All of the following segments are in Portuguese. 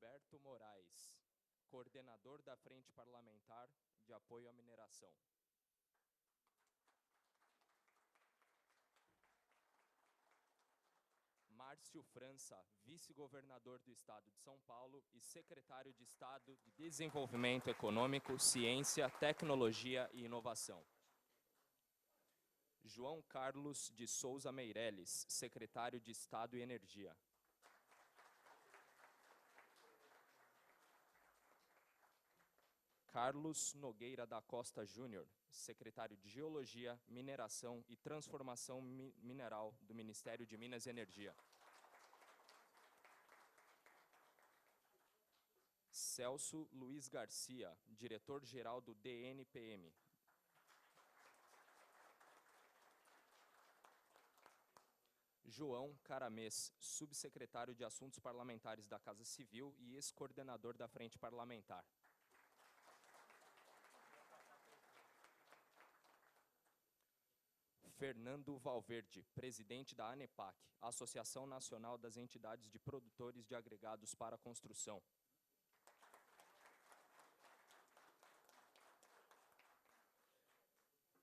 Roberto Moraes, coordenador da Frente Parlamentar de Apoio à Mineração. Márcio França, vice-governador do Estado de São Paulo e secretário de Estado de Desenvolvimento Econômico, Ciência, Tecnologia e Inovação. João Carlos de Souza Meirelles, secretário de Estado e Energia. Carlos Nogueira da Costa Júnior, secretário de Geologia, Mineração e Transformação Mineral do Ministério de Minas e Energia. Celso Luiz Garcia, diretor-geral do DNPM. João Caramês, subsecretário de Assuntos Parlamentares da Casa Civil e ex-coordenador da Frente Parlamentar. Fernando Valverde, presidente da ANEPAC, Associação Nacional das Entidades de Produtores de Agregados para a Construção.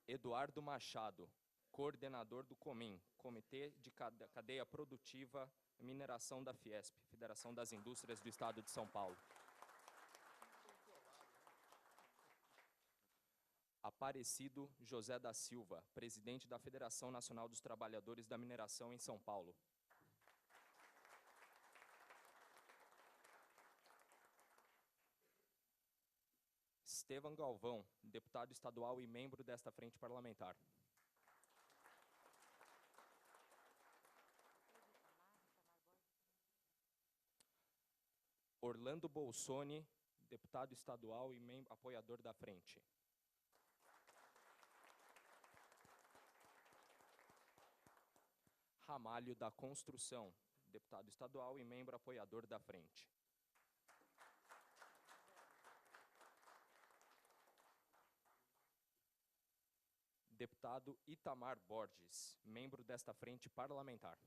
Eduardo Machado, coordenador do COMIN, Comitê de Cadeia Produtiva e Mineração da Fiesp, Federação das Indústrias do Estado de São Paulo. Aparecido José da Silva, presidente da Federação Nacional dos Trabalhadores da Mineração em São Paulo. Estevam Galvão, deputado estadual e membro desta frente parlamentar. Orlando Bolsoni, deputado estadual e apoiador da frente. Ramalho da Construção, deputado estadual e membro apoiador da frente. Deputado Itamar Borges, membro desta frente parlamentar.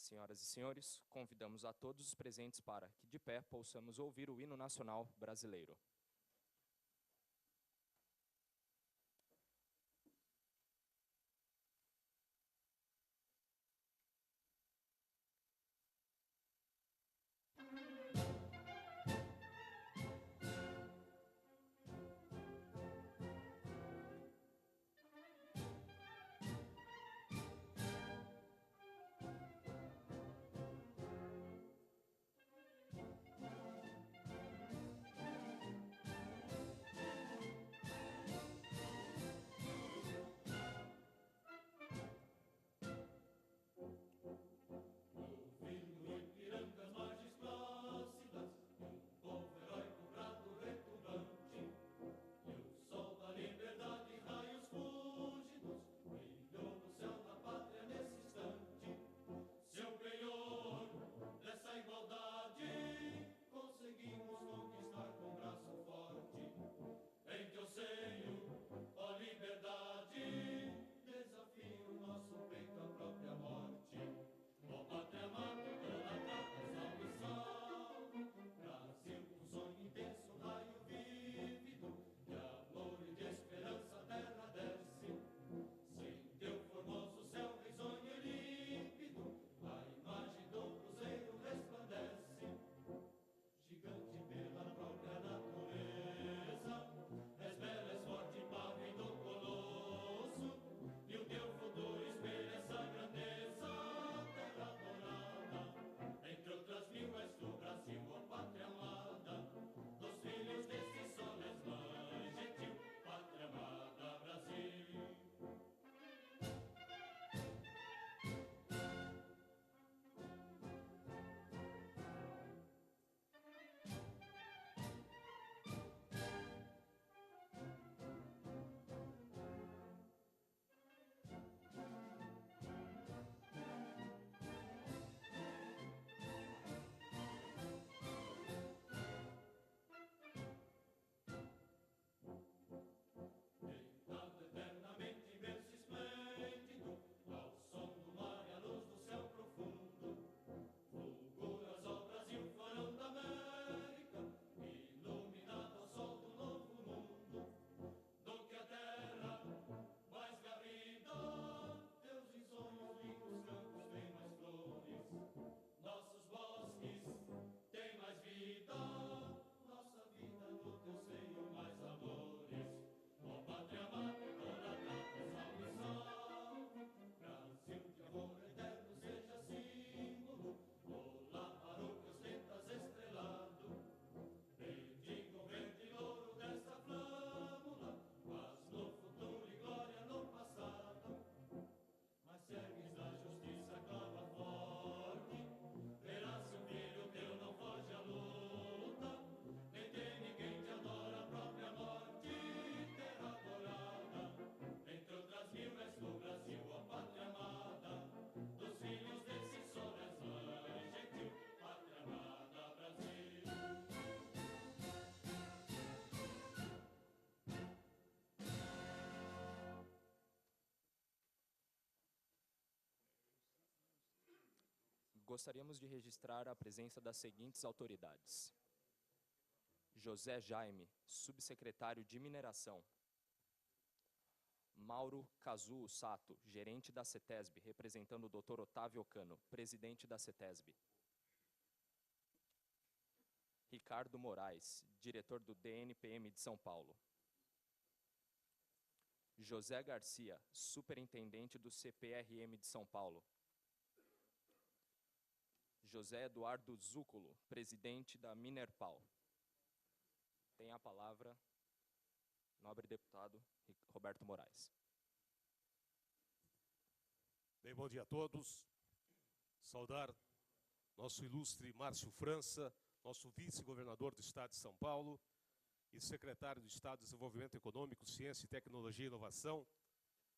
Senhoras e senhores, convidamos a todos os presentes para que, de pé, possamos ouvir o hino nacional brasileiro. Gostaríamos de registrar a presença das seguintes autoridades: José Jaime, subsecretário de Mineração. Mauro Kazuo Sato, gerente da CETESB, representando o Dr. Otávio Ocano, presidente da CETESB. Ricardo Moraes, diretor do DNPM de São Paulo. José Garcia, superintendente do CPRM de São Paulo. José Eduardo Zúculo, presidente da Minerpal. Tem a palavra nobre deputado Roberto Moraes. Bem, bom dia a todos. Saudar nosso ilustre Márcio França, nosso vice-governador do Estado de São Paulo e secretário do Estado de Desenvolvimento Econômico, Ciência, Tecnologia e Inovação,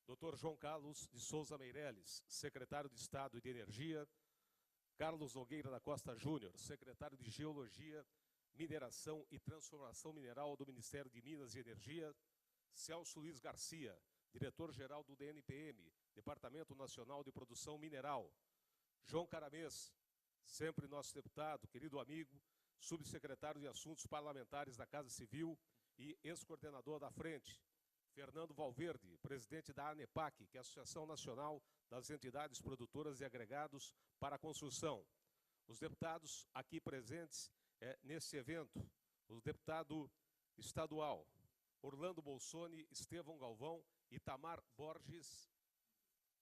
Dr. João Carlos de Souza Meireles, secretário de Estado de Energia, Carlos Nogueira da Costa Júnior, secretário de Geologia, Mineração e Transformação Mineral do Ministério de Minas e Energia, Celso Luiz Garcia, diretor-geral do DNPM, Departamento Nacional de Produção Mineral, João Caramês, sempre nosso deputado, querido amigo, subsecretário de Assuntos Parlamentares da Casa Civil e ex-coordenador da Frente, Fernando Valverde, presidente da ANEPAC, que é a Associação Nacional das Entidades Produtoras e Agregados para a Construção. Os deputados aqui presentes nesse evento, o deputado estadual Orlando Bolsoni, Estevão Galvão, Itamar Borges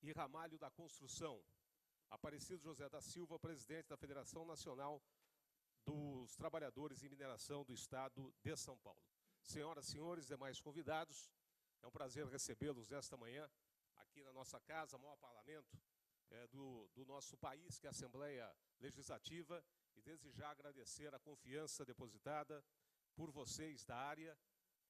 e Ramalho da Construção. Aparecido José da Silva, presidente da Federação Nacional dos Trabalhadores em Mineração do Estado de São Paulo. Senhoras e senhores, demais convidados, é um prazer recebê-los nesta manhã, aqui na nossa casa, maior parlamento do nosso país, que é a Assembleia Legislativa, e desde já agradecer a confiança depositada por vocês da área,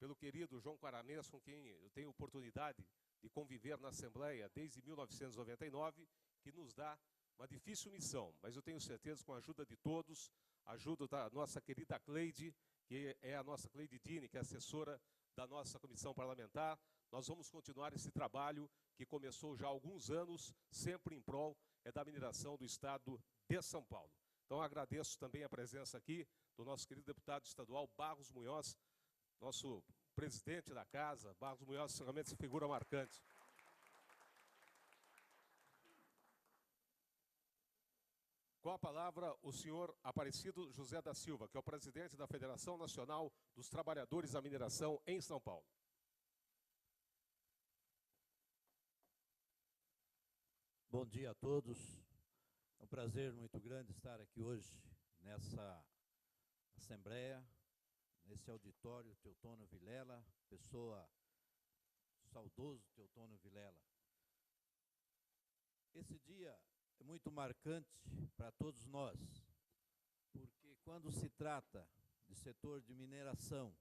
pelo querido João Caramês, com quem eu tenho oportunidade de conviver na Assembleia desde 1999, que nos dá uma difícil missão, mas eu tenho certeza, com a ajuda de todos, a ajuda da nossa querida Cleide, que é a nossa Cleide Dini, que é assessora da nossa comissão parlamentar, nós vamos continuar esse trabalho que começou já há alguns anos, sempre em prol da mineração do Estado de São Paulo. Então, agradeço também a presença aqui do nosso querido deputado estadual Barros Munhoz, nosso presidente da casa. Barros Munhoz realmente figura marcante. Com a palavra, o senhor Aparecido José da Silva, que é o presidente da Federação Nacional dos Trabalhadores da Mineração em São Paulo. Bom dia a todos. É um prazer muito grande estar aqui hoje nessa Assembleia, nesse auditório Teotônio Vilela, pessoa saudoso Teotônio Vilela. Esse dia é muito marcante para todos nós, porque quando se trata de setor de mineração,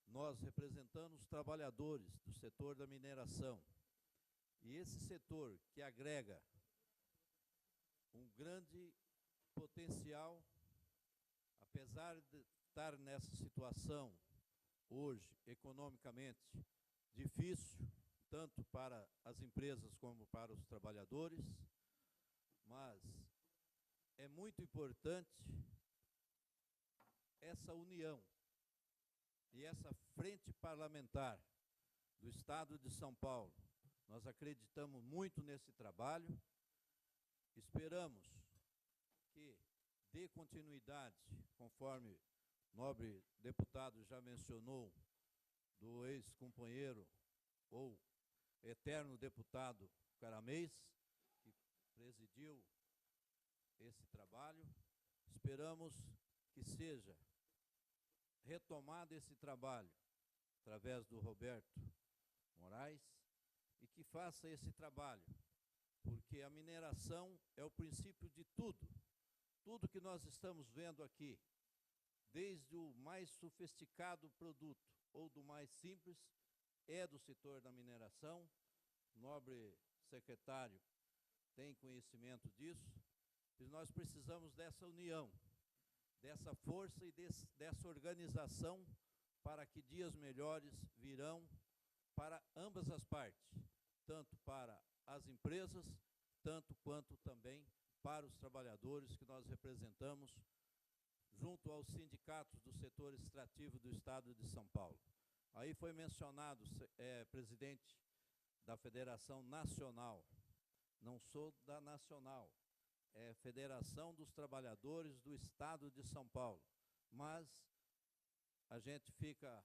nós representamos os trabalhadores do setor da mineração, e esse setor que agrega um grande potencial, apesar de estar nessa situação hoje, economicamente, difícil, tanto para as empresas como para os trabalhadores, mas é muito importante essa união e essa frente parlamentar do Estado de São Paulo. Nós acreditamos muito nesse trabalho, esperamos que dê continuidade, conforme o nobre deputado já mencionou, do ex-companheiro ou eterno deputado Caramês, que presidiu esse trabalho. Esperamos que seja retomado esse trabalho através do Roberto Moraes e que faça esse trabalho, porque a mineração é o princípio de tudo. Tudo que nós estamos vendo aqui, desde o mais sofisticado produto ou do mais simples, é do setor da mineração. O nobre secretário tem conhecimento disso, e nós precisamos dessa união, dessa força e dessa organização para que dias melhores virão para ambas as partes, tanto para as empresas, tanto quanto também para os trabalhadores que nós representamos junto aos sindicatos do setor extrativo do Estado de São Paulo. Aí foi mencionado, presidente da Federação Nacional. Não sou da Nacional, é Federação dos Trabalhadores do Estado de São Paulo. Mas a gente fica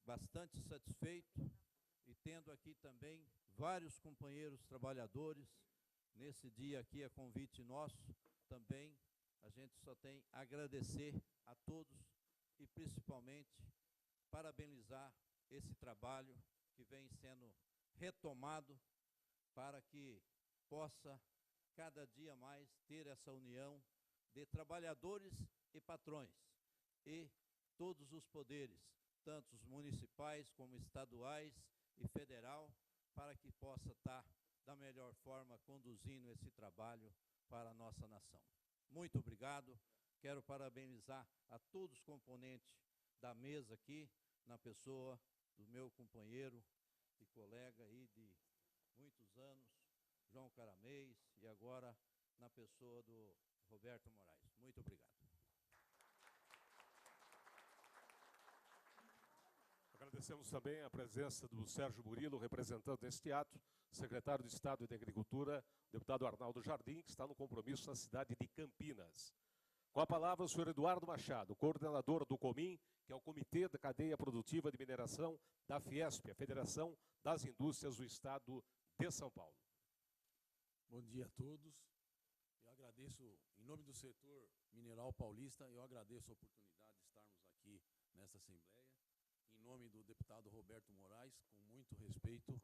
bastante satisfeito e tendo aqui também vários companheiros trabalhadores, nesse dia aqui, a convite nosso, também a gente só tem a agradecer a todos e principalmente parabenizar esse trabalho que vem sendo retomado para que possa cada dia mais ter essa união de trabalhadores e patrões e todos os poderes, tanto os municipais como estaduais e federal, para que possa estar da melhor forma conduzindo esse trabalho para a nossa nação. Muito obrigado, quero parabenizar a todos os componentes da mesa aqui, na pessoa do meu companheiro e colega aí de muitos anos, João Caramês, e agora na pessoa do Roberto Moraes. Muito obrigado. Agradecemos também a presença do Sérgio Murilo, representando este ato, secretário de Estado de Agricultura, deputado Arnaldo Jardim, que está no compromisso na cidade de Campinas. Com a palavra, o senhor Eduardo Machado, coordenador do COMIN, que é o Comitê da Cadeia Produtiva de Mineração da Fiesp, a Federação das Indústrias do Estado de São Paulo. Bom dia a todos. Eu agradeço, em nome do setor mineral paulista, eu agradeço a oportunidade de estarmos aqui nesta Assembleia. Em nome do deputado Roberto Moraes, com muito respeito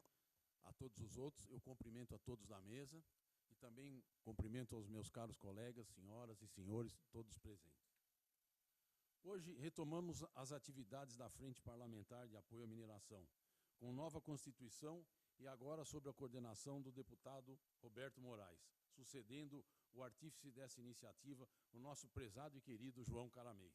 a todos os outros, eu cumprimento a todos da mesa e também cumprimento aos meus caros colegas, senhoras e senhores, todos presentes. Hoje retomamos as atividades da Frente Parlamentar de Apoio à Mineração, com nova Constituição e agora sob a coordenação do deputado Roberto Moraes, sucedendo o artífice dessa iniciativa, o nosso prezado e querido João Caramês,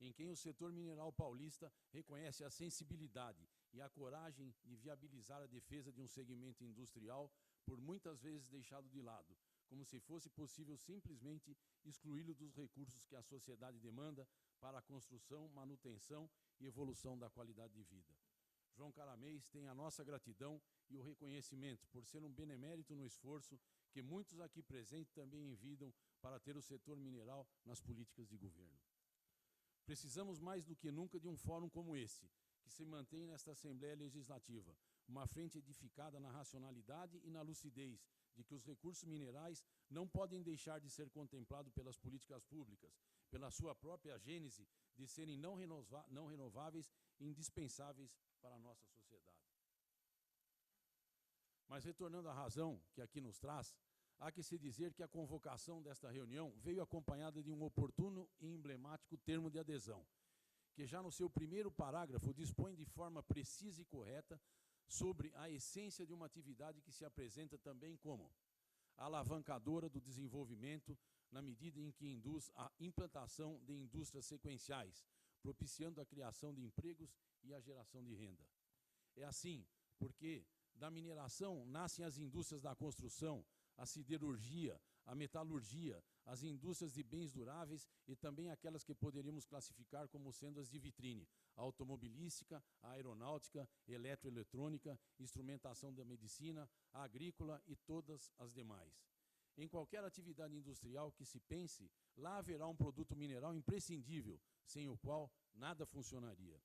em quem o setor mineral paulista reconhece a sensibilidade e a coragem de viabilizar a defesa de um segmento industrial por muitas vezes deixado de lado, como se fosse possível simplesmente excluí-lo dos recursos que a sociedade demanda para a construção, manutenção e evolução da qualidade de vida. João Caramês tem a nossa gratidão e o reconhecimento por ser um benemérito no esforço que muitos aqui presentes também envidam para ter o setor mineral nas políticas de governo. Precisamos mais do que nunca de um fórum como esse, que se mantém nesta Assembleia Legislativa, uma frente edificada na racionalidade e na lucidez de que os recursos minerais não podem deixar de ser contemplados pelas políticas públicas, pela sua própria gênese de serem não renováveis e indispensáveis para a nossa sociedade. Mas retornando à razão que aqui nos traz, há que se dizer que a convocação desta reunião veio acompanhada de um oportuno e emblemático termo de adesão, que já no seu primeiro parágrafo dispõe de forma precisa e correta sobre a essência de uma atividade que se apresenta também como alavancadora do desenvolvimento na medida em que induz a implantação de indústrias sequenciais, propiciando a criação de empregos e a geração de renda. É assim, porque da mineração nascem as indústrias da construção, a siderurgia, a metalurgia, as indústrias de bens duráveis e também aquelas que poderíamos classificar como sendo as de vitrine, a automobilística, a aeronáutica, eletroeletrônica, instrumentação da medicina, a agrícola e todas as demais. Em qualquer atividade industrial que se pense, lá haverá um produto mineral imprescindível, sem o qual nada funcionaria.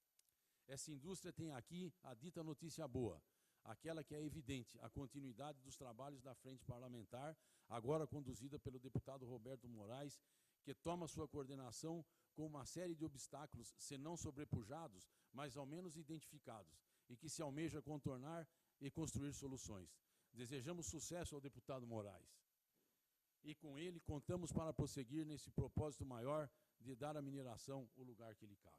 Essa indústria tem aqui a dita notícia boa, aquela que é evidente, a continuidade dos trabalhos da Frente Parlamentar, agora conduzida pelo deputado Roberto Moraes, que toma sua coordenação com uma série de obstáculos, se não sobrepujados, mas ao menos identificados, e que se almeja contornar e construir soluções. Desejamos sucesso ao deputado Moraes. E com ele contamos para prosseguir nesse propósito maior de dar à mineração o lugar que lhe cabe.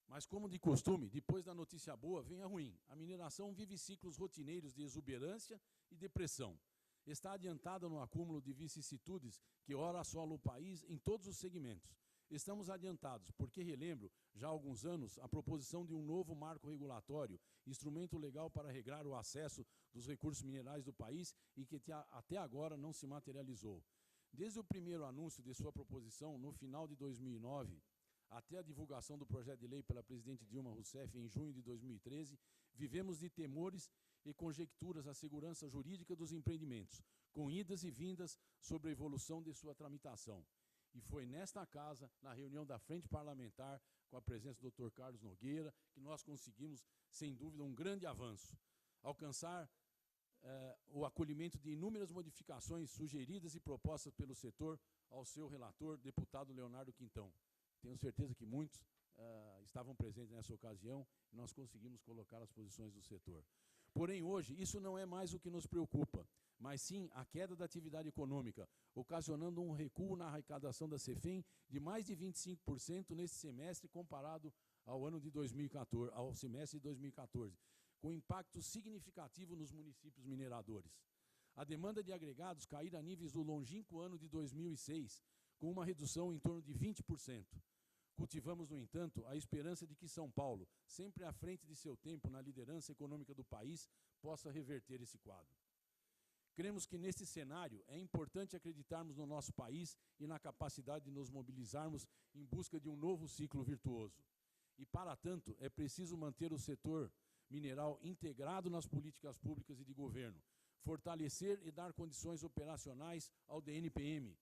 Mas, como de costume, depois da notícia boa vem a ruim. A mineração vive ciclos rotineiros de exuberância e depressão. Está adiantada no acúmulo de vicissitudes que ora assolam o país em todos os segmentos. Estamos adiantados, porque relembro, já há alguns anos, a proposição de um novo marco regulatório, instrumento legal para regrar o acesso dos recursos minerais do país e que até agora não se materializou. Desde o primeiro anúncio de sua proposição, no final de 2009, até a divulgação do projeto de lei pela presidente Dilma Rousseff em junho de 2013, vivemos de temores e conjecturas à segurança jurídica dos empreendimentos, com idas e vindas sobre a evolução de sua tramitação. E foi nesta casa, na reunião da Frente Parlamentar, com a presença do Dr. Carlos Nogueira, que nós conseguimos, sem dúvida, um grande avanço. Alcançar o acolhimento de inúmeras modificações sugeridas e propostas pelo setor ao seu relator, deputado Leonardo Quintão. Tenho certeza que muitos estavam presentes nessa ocasião e nós conseguimos colocar as posições do setor. Porém, hoje, isso não é mais o que nos preocupa, mas sim a queda da atividade econômica, ocasionando um recuo na arrecadação da CEFEM de mais de 25% nesse semestre comparado ao ano de 2014, ao semestre de 2014, com impacto significativo nos municípios mineradores. A demanda de agregados caíra a níveis do longínquo ano de 2006, com uma redução em torno de 20%. Cultivamos, no entanto, a esperança de que São Paulo, sempre à frente de seu tempo na liderança econômica do país, possa reverter esse quadro. Cremos que, nesse cenário, é importante acreditarmos no nosso país e na capacidade de nos mobilizarmos em busca de um novo ciclo virtuoso. E, para tanto, é preciso manter o setor mineral integrado nas políticas públicas e de governo, fortalecer e dar condições operacionais ao DNPM,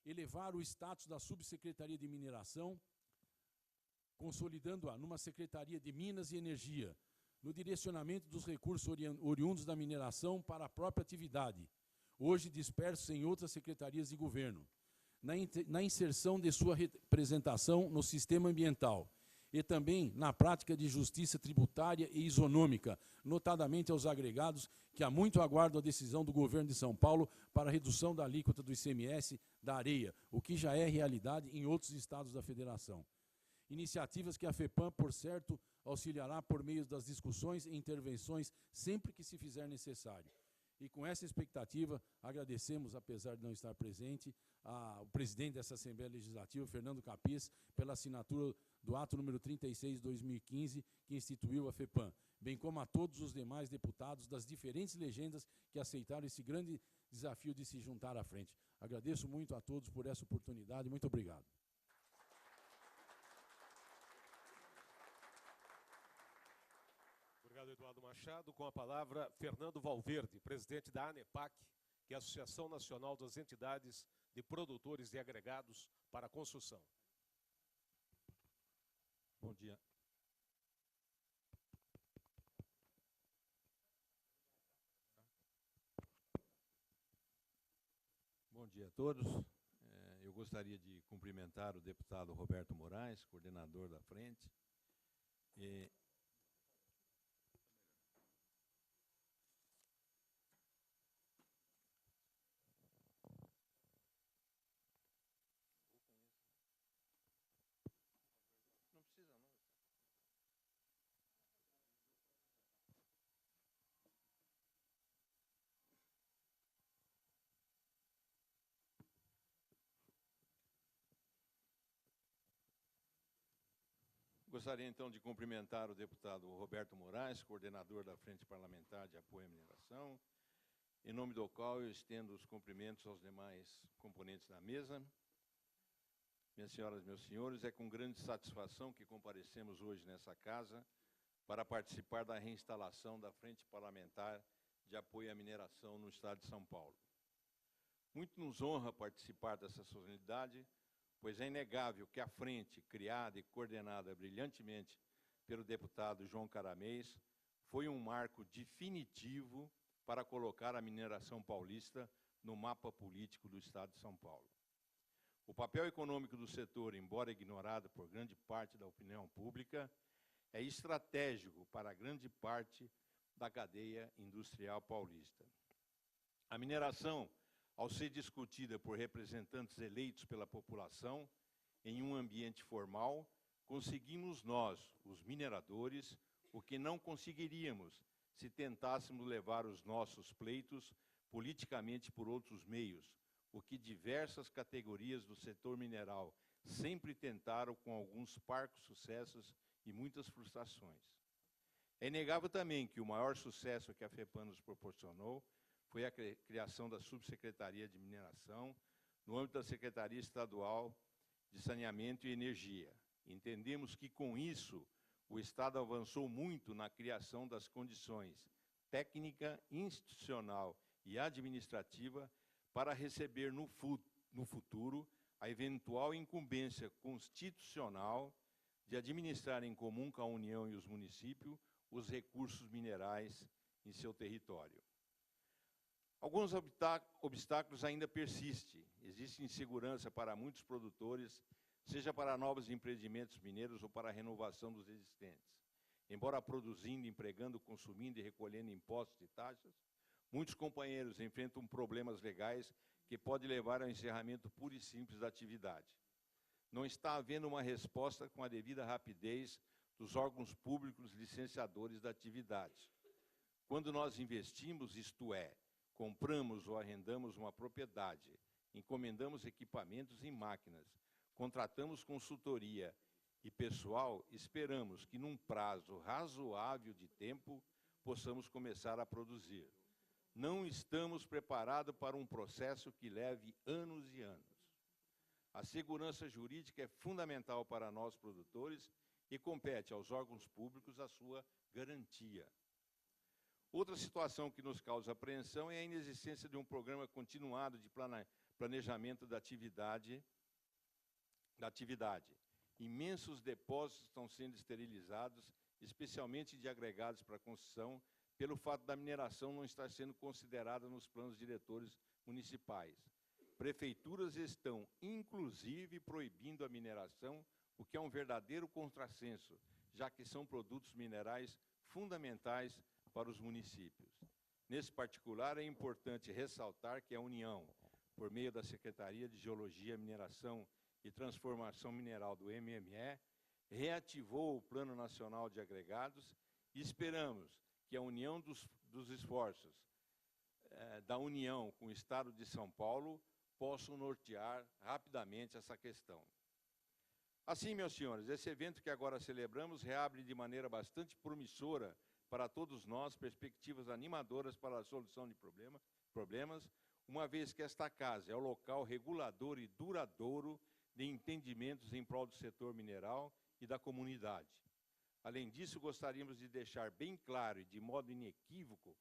elevar o status da Subsecretaria de Mineração, consolidando-a numa Secretaria de Minas e Energia, no direcionamento dos recursos oriundos da mineração para a própria atividade, hoje dispersos em outras secretarias de governo, na inserção de sua representação no sistema ambiental e também na prática de justiça tributária e isonômica, notadamente aos agregados que há muito aguardam a decisão do governo de São Paulo para a redução da alíquota do ICMS da areia, o que já é realidade em outros estados da federação. Iniciativas que a FEPAM, por certo, auxiliará por meio das discussões e intervenções sempre que se fizer necessário. E com essa expectativa, agradecemos, apesar de não estar presente, ao presidente dessa Assembleia Legislativa, Fernando Capês, pela assinatura do ato número 36 de 2015, que instituiu a FEPAM, bem como a todos os demais deputados das diferentes legendas que aceitaram esse grande desafio de se juntar à frente. Agradeço muito a todos por essa oportunidade. Muito obrigado. Obrigado, Eduardo Machado. Com a palavra, Fernando Valverde, presidente da ANEPAC, que é a Associação Nacional das Entidades de Produtores de Agregados para a Construção. Bom dia. Bom dia a todos. Eu gostaria de cumprimentar o deputado Roberto Moraes, coordenador da frente. Gostaria, então, de cumprimentar o deputado Roberto Moraes, coordenador da Frente Parlamentar de Apoio à Mineração, em nome do qual eu estendo os cumprimentos aos demais componentes da mesa. Minhas senhoras e meus senhores, é com grande satisfação que comparecemos hoje nessa casa para participar da reinstalação da Frente Parlamentar de Apoio à Mineração no Estado de São Paulo. Muito nos honra participar dessa solenidade, pois é inegável que a frente, criada e coordenada brilhantemente pelo deputado João Caramês, foi um marco definitivo para colocar a mineração paulista no mapa político do Estado de São Paulo. O papel econômico do setor, embora ignorado por grande parte da opinião pública, é estratégico para grande parte da cadeia industrial paulista. A mineração, ao ser discutida por representantes eleitos pela população, em um ambiente formal, conseguimos nós, os mineradores, o que não conseguiríamos se tentássemos levar os nossos pleitos politicamente por outros meios, o que diversas categorias do setor mineral sempre tentaram com alguns parcos sucessos e muitas frustrações. É inegável também que o maior sucesso que a FEPAM nos proporcionou foi a criação da Subsecretaria de Mineração, no âmbito da Secretaria Estadual de Saneamento e Energia. Entendemos que, com isso, o Estado avançou muito na criação das condições técnica, institucional e administrativa para receber no futuro a eventual incumbência constitucional de administrar em comum com a União e os municípios os recursos minerais em seu território. Alguns obstáculos ainda persistem. Existe insegurança para muitos produtores, seja para novos empreendimentos mineiros ou para a renovação dos existentes. Embora produzindo, empregando, consumindo e recolhendo impostos e taxas, muitos companheiros enfrentam problemas legais que podem levar ao encerramento puro e simples da atividade. Não está havendo uma resposta com a devida rapidez dos órgãos públicos licenciadores da atividade. Quando nós investimos, isto é, compramos ou arrendamos uma propriedade, encomendamos equipamentos e máquinas, contratamos consultoria e pessoal, esperamos que num prazo razoável de tempo possamos começar a produzir. Não estamos preparados para um processo que leve anos e anos. A segurança jurídica é fundamental para nós produtores e compete aos órgãos públicos a sua garantia. Outra situação que nos causa apreensão é a inexistência de um programa continuado de planejamento da atividade. Imensos depósitos estão sendo esterilizados, especialmente de agregados para construção, pelo fato da mineração não estar sendo considerada nos planos diretores municipais. Prefeituras estão, inclusive, proibindo a mineração, o que é um verdadeiro contrassenso, já que são produtos minerais fundamentais para os municípios. Nesse particular, é importante ressaltar que a União, por meio da Secretaria de Geologia, Mineração e Transformação Mineral do MME, reativou o Plano Nacional de Agregados e esperamos que a união dos esforços da União com o Estado de São Paulo possam nortear rapidamente essa questão. Assim, meus senhores, esse evento que agora celebramos reabre de maneira bastante promissora para todos nós perspectivas animadoras para a solução de problemas, uma vez que esta casa é o local regulador e duradouro de entendimentos em prol do setor mineral e da comunidade. Além disso, gostaríamos de deixar bem claro e de modo inequívoco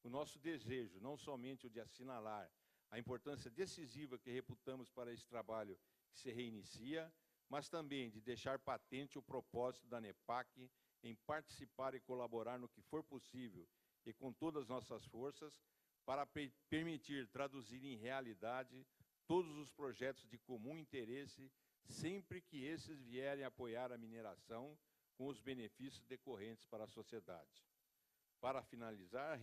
o nosso desejo, não somente o de assinalar a importância decisiva que reputamos para esse trabalho que se reinicia, mas também de deixar patente o propósito da NEPAC em participar e colaborar no que for possível e com todas as nossas forças para permitir traduzir em realidade todos os projetos de comum interesse, sempre que esses vierem apoiar a mineração com os benefícios decorrentes para a sociedade. Para finalizar,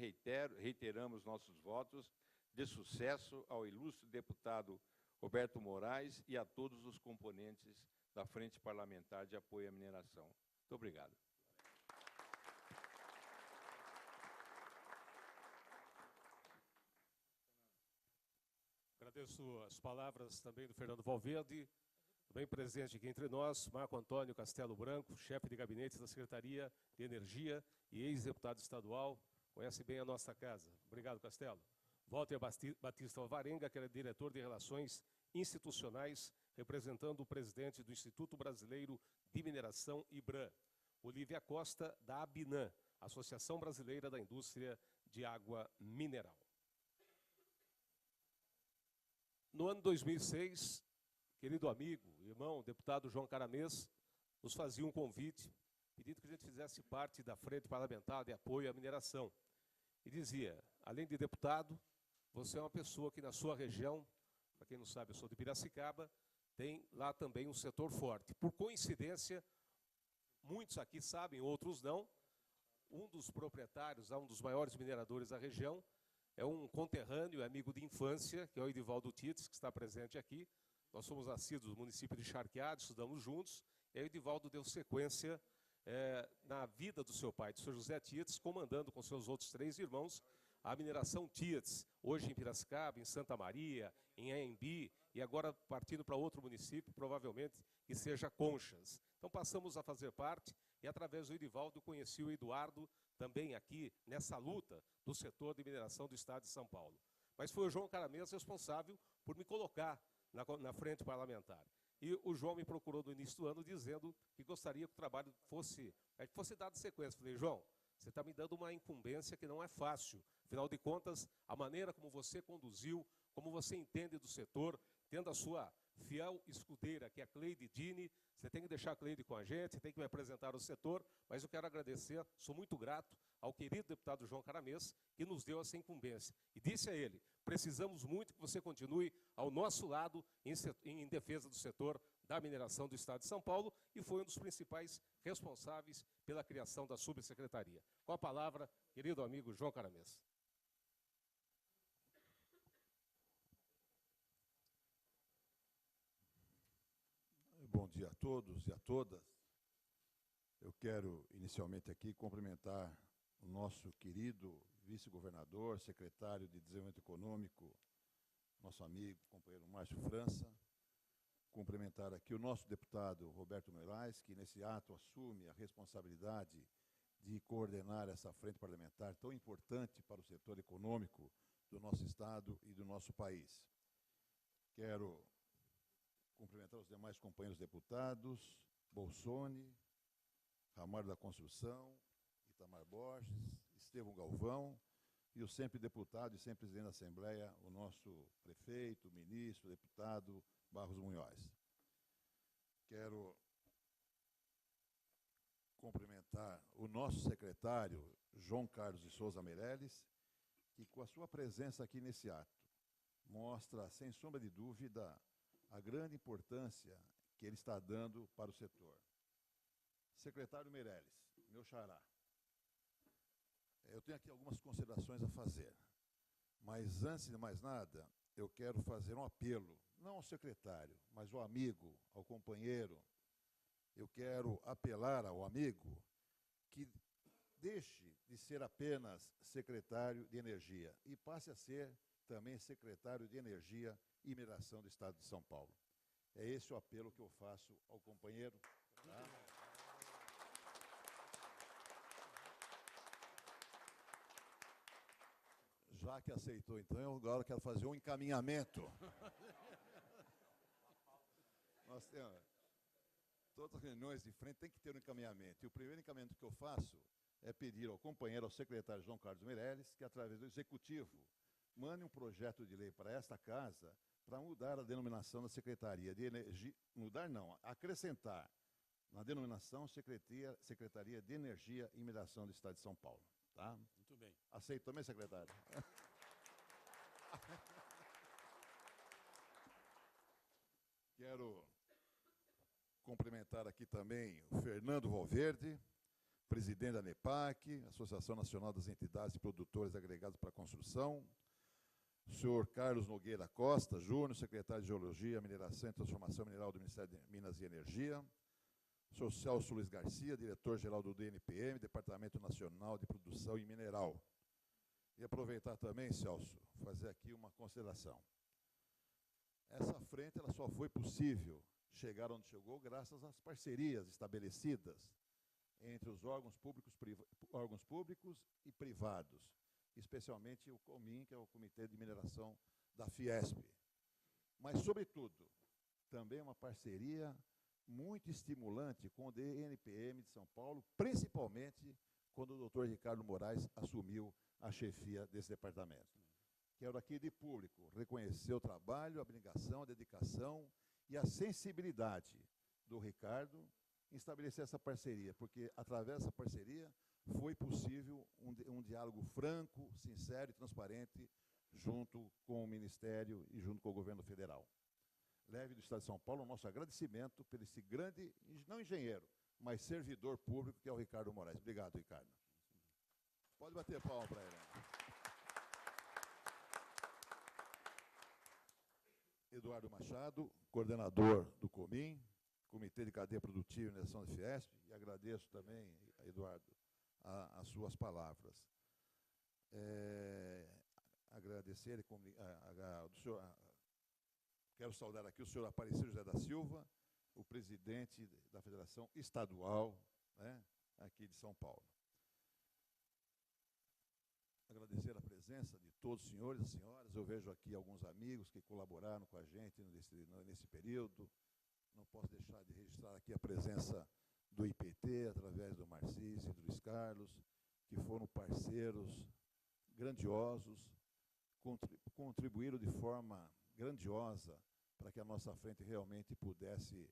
reiteramos nossos votos de sucesso ao ilustre deputado Roberto Moraes e a todos os componentes da Frente Parlamentar de Apoio à Mineração. Muito obrigado. Agradeço as palavras também do Fernando Valverde, também presente aqui entre nós, Marco Antônio Castelo Branco, chefe de gabinete da Secretaria de Energia e ex-deputado estadual, conhece bem a nossa casa. Obrigado, Castelo. Walter Batista Alvarenga, que é diretor de Relações Institucionais, representando o presidente do Instituto Brasileiro de Mineração, IBRAM. Olívia Costa, da ABINAM, Associação Brasileira da Indústria de Água Mineral. No ano 2006, querido amigo, irmão, deputado João Caramês, nos fazia um convite, pedindo que a gente fizesse parte da Frente Parlamentar de Apoio à Mineração. E dizia, além de deputado, você é uma pessoa que na sua região, para quem não sabe, eu sou de Piracicaba, tem lá também um setor forte. Por coincidência, muitos aqui sabem, outros não, um dos proprietários, um dos maiores mineradores da região, é um conterrâneo, amigo de infância, que é o Edivaldo Tietz, que está presente aqui. Nós somos nascidos no município de Charqueado, estudamos juntos, e o Edivaldo deu sequência na vida do seu pai, do Sr. José Tietz, comandando com seus outros 3 irmãos a mineração Tietz, hoje em Piracicaba, em Santa Maria, em Anhembi, e agora partindo para outro município, provavelmente que seja Conchas. Então passamos a fazer parte, e através do Edivaldo conheci o Eduardo também aqui nessa luta do setor de mineração do Estado de São Paulo. Mas foi o João Caramês responsável por me colocar na frente parlamentar. E o João me procurou no início do ano dizendo que gostaria que o trabalho fosse dado sequência. Falei, João, você está me dando uma incumbência que não é fácil. Afinal de contas, a maneira como você conduziu, como você entende do setor, tendo a sua fiel escudeira, que é a Cleide Dini, você tem que deixar a Cleide com a gente, tem que me apresentar o setor, mas eu quero agradecer, sou muito grato ao querido deputado João Caramês, que nos deu essa incumbência. E disse a ele, precisamos muito que você continue ao nosso lado em defesa do setor da mineração do Estado de São Paulo, e foi um dos principais responsáveis pela criação da subsecretaria. Com a palavra, querido amigo João Caramês. Bom dia a todos e a todas. Eu quero, inicialmente aqui, cumprimentar o nosso querido vice-governador, secretário de Desenvolvimento Econômico, nosso amigo, companheiro Márcio França. Cumprimentar aqui o nosso deputado Roberto Moraes, que nesse ato assume a responsabilidade de coordenar essa frente parlamentar tão importante para o setor econômico do nosso Estado e do nosso país. Quero cumprimentar os demais companheiros deputados, Bolsoni, Ramalho da Construção, Itamar Borges, Estevão Galvão, e o sempre deputado e sempre presidente da Assembleia, o nosso prefeito, ministro, deputado Barros Munhoz. Quero cumprimentar o nosso secretário, João Carlos de Souza Meirelles, que com a sua presença aqui nesse ato, mostra, sem sombra de dúvida, a grande importância que ele está dando para o setor. Secretário Meirelles, meu xará, eu tenho aqui algumas considerações a fazer, mas antes de mais nada, eu quero fazer um apelo, não ao secretário, mas ao amigo, ao companheiro. Eu quero apelar ao amigo que deixe de ser apenas secretário de Energia e passe a ser também secretário de Energia e Mineração do Estado de São Paulo. É esse o apelo que eu faço ao companheiro. Tá? Já que aceitou, então, eu agora quero fazer um encaminhamento. Nós temos, todas as reuniões de frente tem que ter um encaminhamento. E o primeiro encaminhamento que eu faço é pedir ao companheiro, ao secretário João Carlos Meirelles, que através do Executivo mande um projeto de lei para esta casa para mudar a denominação da Secretaria de Energia, mudar não, acrescentar na denominação Secretaria de Energia e Mineração do Estado de São Paulo. Tá? Muito bem. Aceito também, secretário? Quero cumprimentar aqui também o Fernando Valverde, presidente da ANEPAC, Associação Nacional das Entidades e Produtores Agregados para a Construção, o senhor Carlos Nogueira Costa Júnior, secretário de Geologia, Mineração e Transformação Mineral do Ministério de Minas e Energia, o senhor Celso Luiz Garcia, diretor-geral do DNPM, Departamento Nacional de Produção e Mineral. E aproveitar também, Celso, fazer aqui uma consideração. Essa frente ela só foi possível chegar onde chegou graças às parcerias estabelecidas entre os órgãos públicos e privados, especialmente o COMIN, que é o Comitê de Mineração da Fiesp. Mas, sobretudo, também uma parceria muito estimulante com o DNPM de São Paulo, principalmente quando o doutor Ricardo Moraes assumiu a chefia desse departamento. Quero aqui de público reconhecer o trabalho, a abnegação, a dedicação e a sensibilidade do Ricardo em estabelecer essa parceria, porque através dessa parceria foi possível um diálogo franco, sincero e transparente junto com o Ministério e junto com o Governo Federal. Leve do Estado de São Paulo o nosso agradecimento por esse grande, não engenheiro, mas servidor público que é o Ricardo Moraes. Obrigado, Ricardo. Pode bater palma para ele. Eduardo Machado, coordenador do COMIN, Comitê de Cadeia Produtiva e Mineração da Fiesp, e agradeço também, Eduardo, as suas palavras. agradecer, quero saudar aqui o senhor Aparecido José da Silva, o presidente da Federação Estadual, né, aqui de São Paulo. Agradecer a presença de todos os senhores e senhoras. Eu vejo aqui alguns amigos que colaboraram com a gente nesse período. Não posso deixar de registrar aqui a presença do IPT, através do Marcis e do Luiz Carlos, que foram parceiros grandiosos, contribuíram de forma grandiosa para que a nossa frente realmente pudesse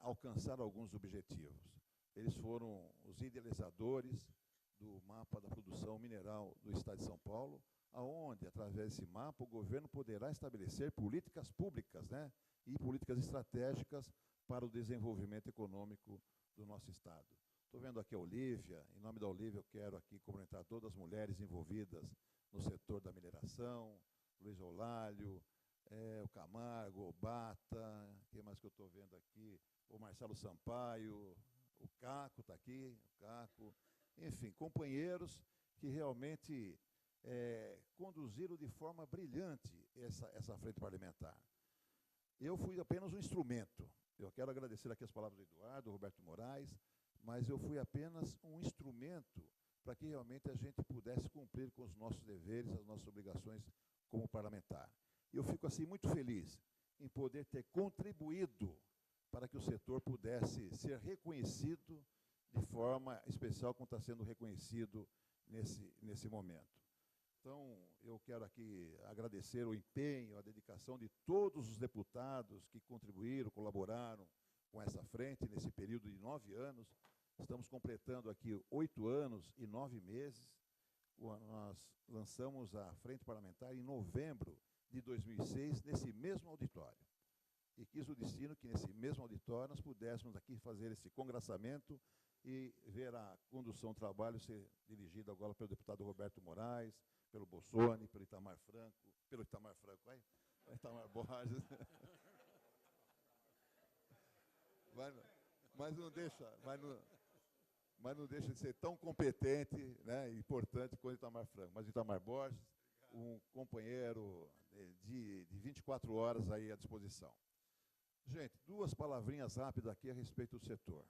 alcançar alguns objetivos. Eles foram os idealizadores do mapa da produção mineral do Estado de São Paulo, aonde, através desse mapa, o governo poderá estabelecer políticas públicas, né, e políticas estratégicas para o desenvolvimento econômico do nosso Estado. Estou vendo aqui a Olívia. Em nome da Olívia, eu quero aqui cumprimentar todas as mulheres envolvidas no setor da mineração, Luiz Olálio, o Camargo, o Bata, quem mais que eu estou vendo aqui? O Marcelo Sampaio, o Caco está aqui, o Caco. Enfim, companheiros que realmente conduziram de forma brilhante essa frente parlamentar. Eu fui apenas um instrumento. Eu quero agradecer aqui as palavras do Eduardo, do Roberto Moraes, mas eu fui apenas um instrumento para que realmente a gente pudesse cumprir com os nossos deveres, as nossas obrigações como parlamentar. E eu fico assim muito feliz em poder ter contribuído para que o setor pudesse ser reconhecido de forma especial, como está sendo reconhecido nesse momento. Então, eu quero aqui agradecer o empenho, a dedicação de todos os deputados que contribuíram, colaboraram com essa frente nesse período de 9 anos. Estamos completando aqui 8 anos e 9 meses. Nós lançamos a frente parlamentar em novembro de 2006, nesse mesmo auditório. E quis o destino que, nesse mesmo auditório, nós pudéssemos aqui fazer esse congraçamento e ver a condução do trabalho ser dirigida agora pelo deputado Roberto Moraes, pelo Bossoni, pelo Itamar Franco, Itamar Borges. Mas não deixa de ser tão competente, né, e importante quanto o Itamar Franco. Mas o Itamar Borges, um companheiro de 24 horas aí à disposição. Gente, 2 palavrinhas rápidas aqui a respeito do setor.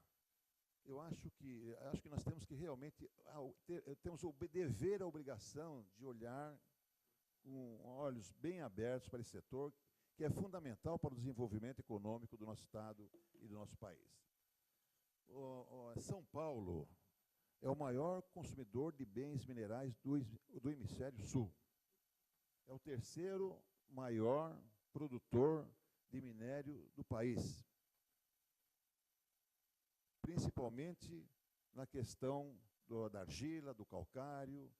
Eu acho que nós temos que realmente temos o dever, a obrigação de olhar com olhos bem abertos para esse setor, que é fundamental para o desenvolvimento econômico do nosso Estado e do nosso país. São Paulo é o maior consumidor de bens minerais do hemisfério sul. É o 3º maior produtor de minério do país, principalmente na questão da argila, do calcário,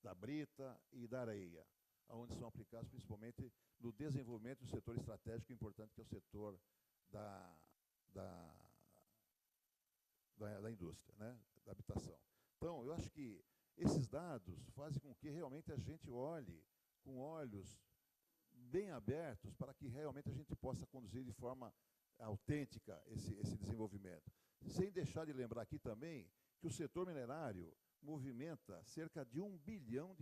da brita e da areia, onde são aplicados principalmente no desenvolvimento do setor estratégico importante, que é o setor da indústria, né, da habitação. Então, eu acho que esses dados fazem com que realmente a gente olhe com olhos bem abertos para que realmente a gente possa conduzir de forma autêntica esse desenvolvimento. Sem deixar de lembrar aqui também que o setor minerário movimenta cerca de US$1 bilhão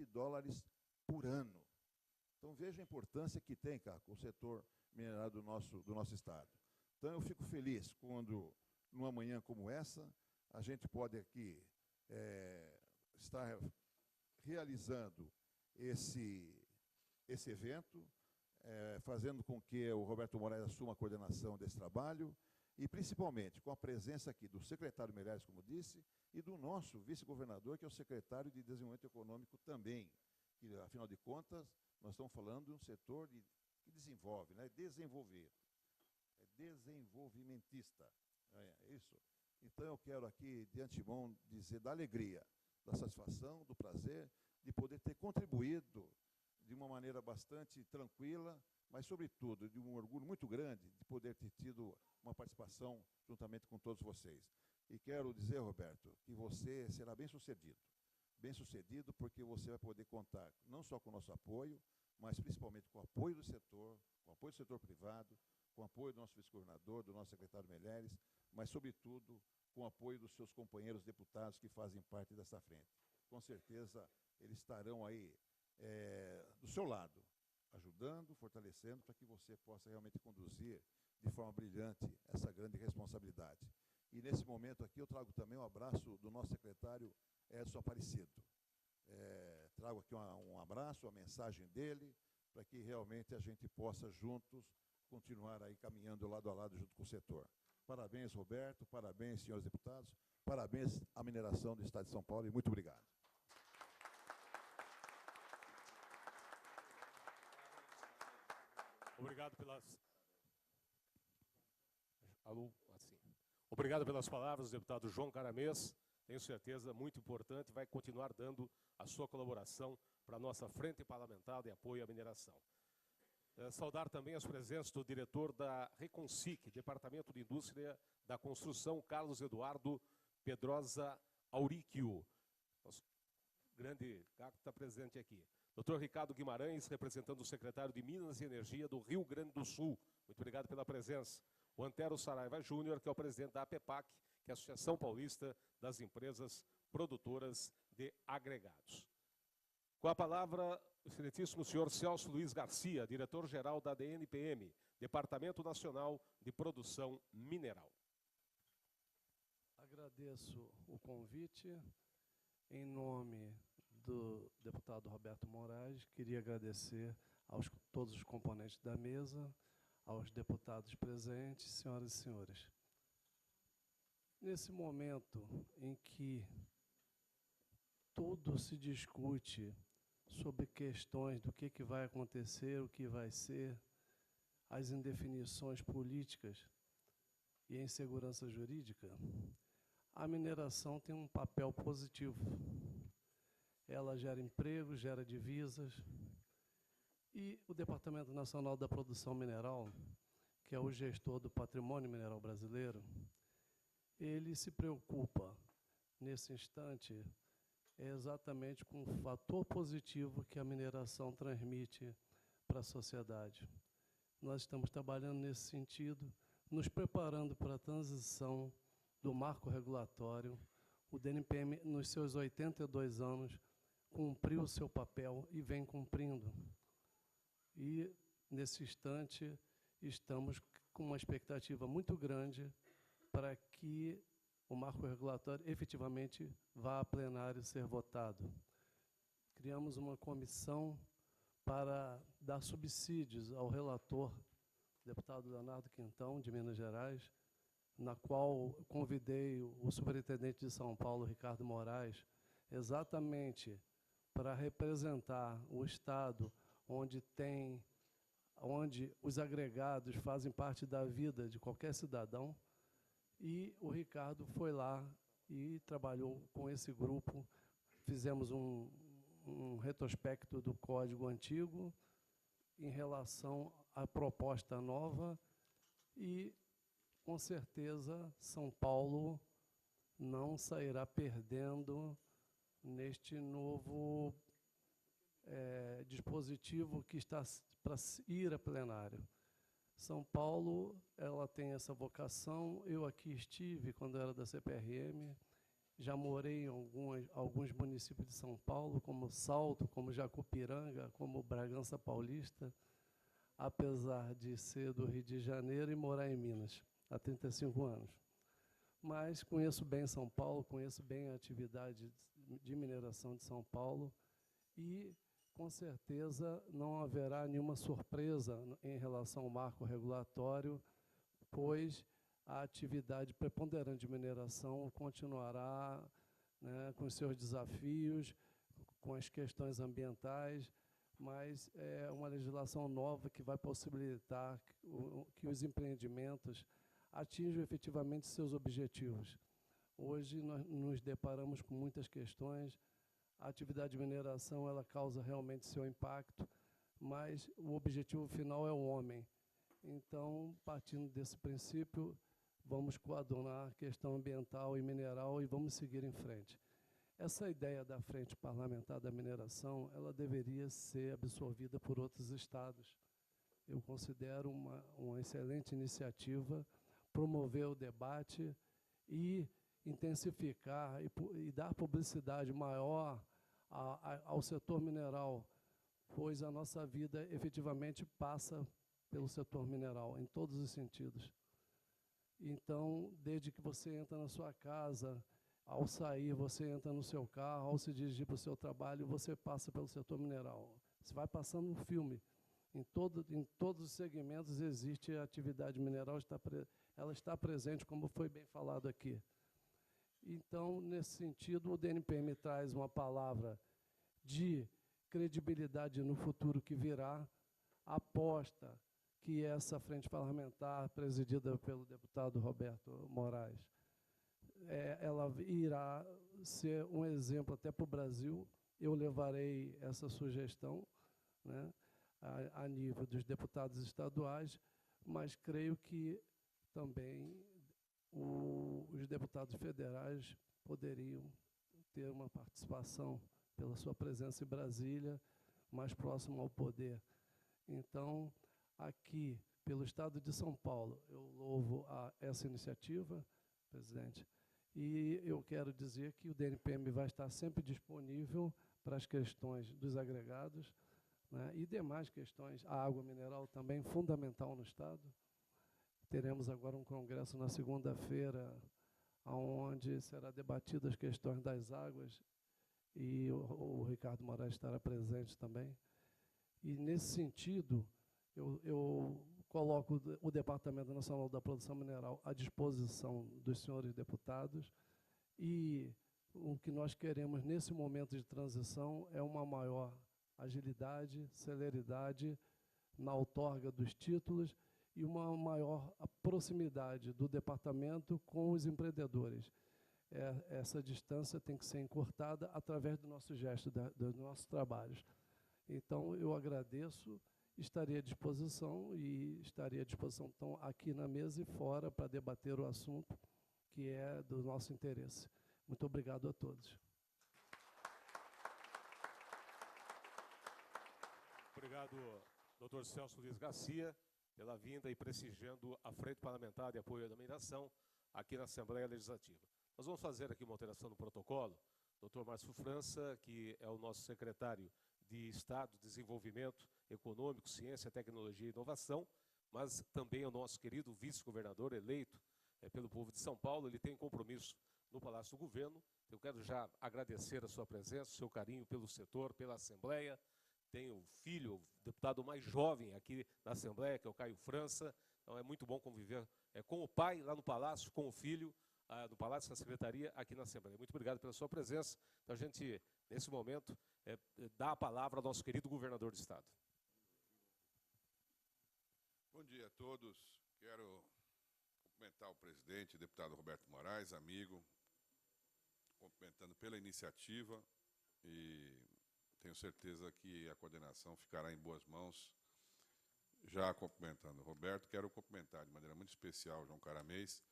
por ano. Então, veja a importância que tem, Caco, o setor minerário do nosso Estado. Então, eu fico feliz quando, numa manhã como essa, a gente pode aqui estar realizando esse evento, fazendo com que o Roberto Moraes assuma a coordenação desse trabalho, e principalmente com a presença aqui do secretário Meirelles, como disse, e do nosso vice-governador, que é o secretário de Desenvolvimento Econômico também, que, afinal de contas, nós estamos falando de um setor que desenvolve, né, desenvolver, desenvolvimentista, é isso. Então, eu quero aqui, de antemão, dizer da alegria, da satisfação, do prazer, de poder ter contribuído de uma maneira bastante tranquila, mas, sobretudo, de um orgulho muito grande de poder ter tido uma participação juntamente com todos vocês. E quero dizer, Roberto, que você será bem-sucedido. Bem-sucedido porque você vai poder contar não só com o nosso apoio, mas principalmente com o apoio do setor, com o apoio do setor privado, com o apoio do nosso vice-governador, do nosso secretário Meirelles, mas, sobretudo, com o apoio dos seus companheiros deputados que fazem parte dessa frente. com certeza eles estarão aí do seu lado, ajudando, fortalecendo, para que você possa realmente conduzir de forma brilhante essa grande responsabilidade. E nesse momento aqui eu trago também um abraço do nosso secretário Edson Aparecido. Trago aqui um abraço, uma mensagem dele, para que realmente a gente possa juntos continuar aí caminhando lado a lado junto com o setor. Parabéns, Roberto, parabéns, senhores deputados, parabéns à mineração do Estado de São Paulo e muito obrigado. Obrigado pelas... Alô? Assim. Obrigado pelas palavras, deputado João Caramês. Tenho certeza, muito importante, vai continuar dando a sua colaboração para a nossa frente parlamentar de apoio à mineração. Saudar também as presenças do diretor da Reconsic, Departamento de Indústria da Construção, Carlos Eduardo Pedrosa Auricchio. Nosso grande Caco está presente aqui. Dr. Ricardo Guimarães, representando o secretário de Minas e Energia do Rio Grande do Sul. Muito obrigado pela presença. O Antero Saraiva Júnior, que é o presidente da APEPAC, que é a Associação Paulista das Empresas Produtoras de Agregados. Com a palavra, o excelentíssimo senhor Celso Luiz Garcia, diretor-geral da DNPM, Departamento Nacional de Produção Mineral. Agradeço o convite. Em nome do deputado Roberto Moraes, queria agradecer a todos os componentes da mesa, aos deputados presentes, senhoras e senhores. Nesse momento em que tudo se discute sobre questões do que vai acontecer, o que vai ser, as indefinições políticas e a insegurança jurídica, a mineração tem um papel positivo. Ela gera emprego, gera divisas, e o Departamento Nacional da Produção Mineral, que é o gestor do patrimônio mineral brasileiro, ele se preocupa, nesse instante, exatamente com o fator positivo que a mineração transmite para a sociedade. Nós estamos trabalhando nesse sentido, nos preparando para a transição do marco regulatório. O DNPM, nos seus 82 anos, cumpriu o seu papel e vem cumprindo. E, nesse instante, estamos com uma expectativa muito grande para que o marco regulatório efetivamente vá a plenário ser votado. Criamos uma comissão para dar subsídios ao relator, deputado Leonardo Quintão, de Minas Gerais, na qual convidei o superintendente de São Paulo, Ricardo Moraes, exatamente para representar o Estado onde os agregados fazem parte da vida de qualquer cidadão. E o Ricardo foi lá e trabalhou com esse grupo. Fizemos um retrospecto do código antigo em relação à proposta nova e, com certeza, São Paulo não sairá perdendo neste novo dispositivo que está para ir a plenário. São Paulo, ela tem essa vocação. Eu aqui estive quando era da CPRM, já morei em alguns municípios de São Paulo, como Salto, como Jacupiranga, como Bragança Paulista, apesar de ser do Rio de Janeiro e morar em Minas há 35 anos. Mas conheço bem São Paulo, conheço bem a atividade de mineração de São Paulo e, com certeza, não haverá nenhuma surpresa em relação ao marco regulatório, pois a atividade preponderante de mineração continuará, né, com seus desafios, com as questões ambientais, mas é uma legislação nova que vai possibilitar que os empreendimentos atinjam efetivamente seus objetivos. Hoje nós nos deparamos com muitas questões. A atividade de mineração ela causa realmente seu impacto, mas o objetivo final é o homem. Então, partindo desse princípio, vamos coadunar a questão ambiental e mineral e vamos seguir em frente. Essa ideia da Frente Parlamentar da Mineração, ela deveria ser absorvida por outros estados. Eu considero uma excelente iniciativa promover o debate e intensificar e dar publicidade maior ao setor mineral, pois a nossa vida efetivamente passa pelo setor mineral, em todos os sentidos. Então, desde que você entra na sua casa, ao sair, você entra no seu carro, ao se dirigir para o seu trabalho, você passa pelo setor mineral. Você vai passando um filme. Em todos os segmentos existe a atividade mineral, ela está presente, como foi bem falado aqui. Então, nesse sentido, o DNPM traz uma palavra de credibilidade no futuro que virá, aposta que essa frente parlamentar, presidida pelo deputado Roberto Moraes, ela irá ser um exemplo até para o Brasil. Eu levarei essa sugestão, né, a nível dos deputados estaduais, mas creio que também os deputados federais poderiam ter uma participação pela sua presença em Brasília, mais próximo ao poder. Então, aqui, pelo Estado de São Paulo, eu louvo essa iniciativa, presidente, e eu quero dizer que o DNPM vai estar sempre disponível para as questões dos agregados, né, e demais questões. A água mineral também fundamental no Estado. Teremos agora um congresso na segunda-feira, onde será debatidas as questões das águas, e o Ricardo Moraes estará presente também. E, nesse sentido, eu coloco o Departamento Nacional da Produção Mineral à disposição dos senhores deputados, e o que nós queremos nesse momento de transição é uma maior agilidade, celeridade na outorga dos títulos e uma maior proximidade do departamento com os empreendedores. Essa distância tem que ser encurtada através do nosso gesto, dos nossos trabalhos. Então, eu agradeço, estaria à disposição então, aqui na mesa e fora para debater o assunto que é do nosso interesse. Muito obrigado a todos. Obrigado, doutor Celso Luiz Garcia, pela vinda e prestigiando a Frente Parlamentar de Apoio à Mineração aqui na Assembleia Legislativa. Nós vamos fazer aqui uma alteração no protocolo. Doutor Márcio França, que é o nosso secretário de Estado de Desenvolvimento Econômico, Ciência, Tecnologia e Inovação, mas também é o nosso querido vice-governador eleito pelo povo de São Paulo. Ele tem compromisso no Palácio do Governo. Eu quero já agradecer a sua presença, o seu carinho pelo setor, pela Assembleia. Tem o filho, o deputado mais jovem aqui na Assembleia, que é o Caio França. Então é muito bom conviver com o pai lá no Palácio, com o filho no Palácio da Secretaria aqui na Assembleia. Muito obrigado pela sua presença. Então a gente, nesse momento, dá a palavra ao nosso querido governador do Estado. Bom dia a todos. Quero cumprimentar o presidente, o deputado Roberto Moraes, amigo, cumprimentando pela iniciativa, e tenho certeza que a coordenação ficará em boas mãos. Já cumprimentando o Roberto, quero cumprimentar de maneira muito especial o João Caramês,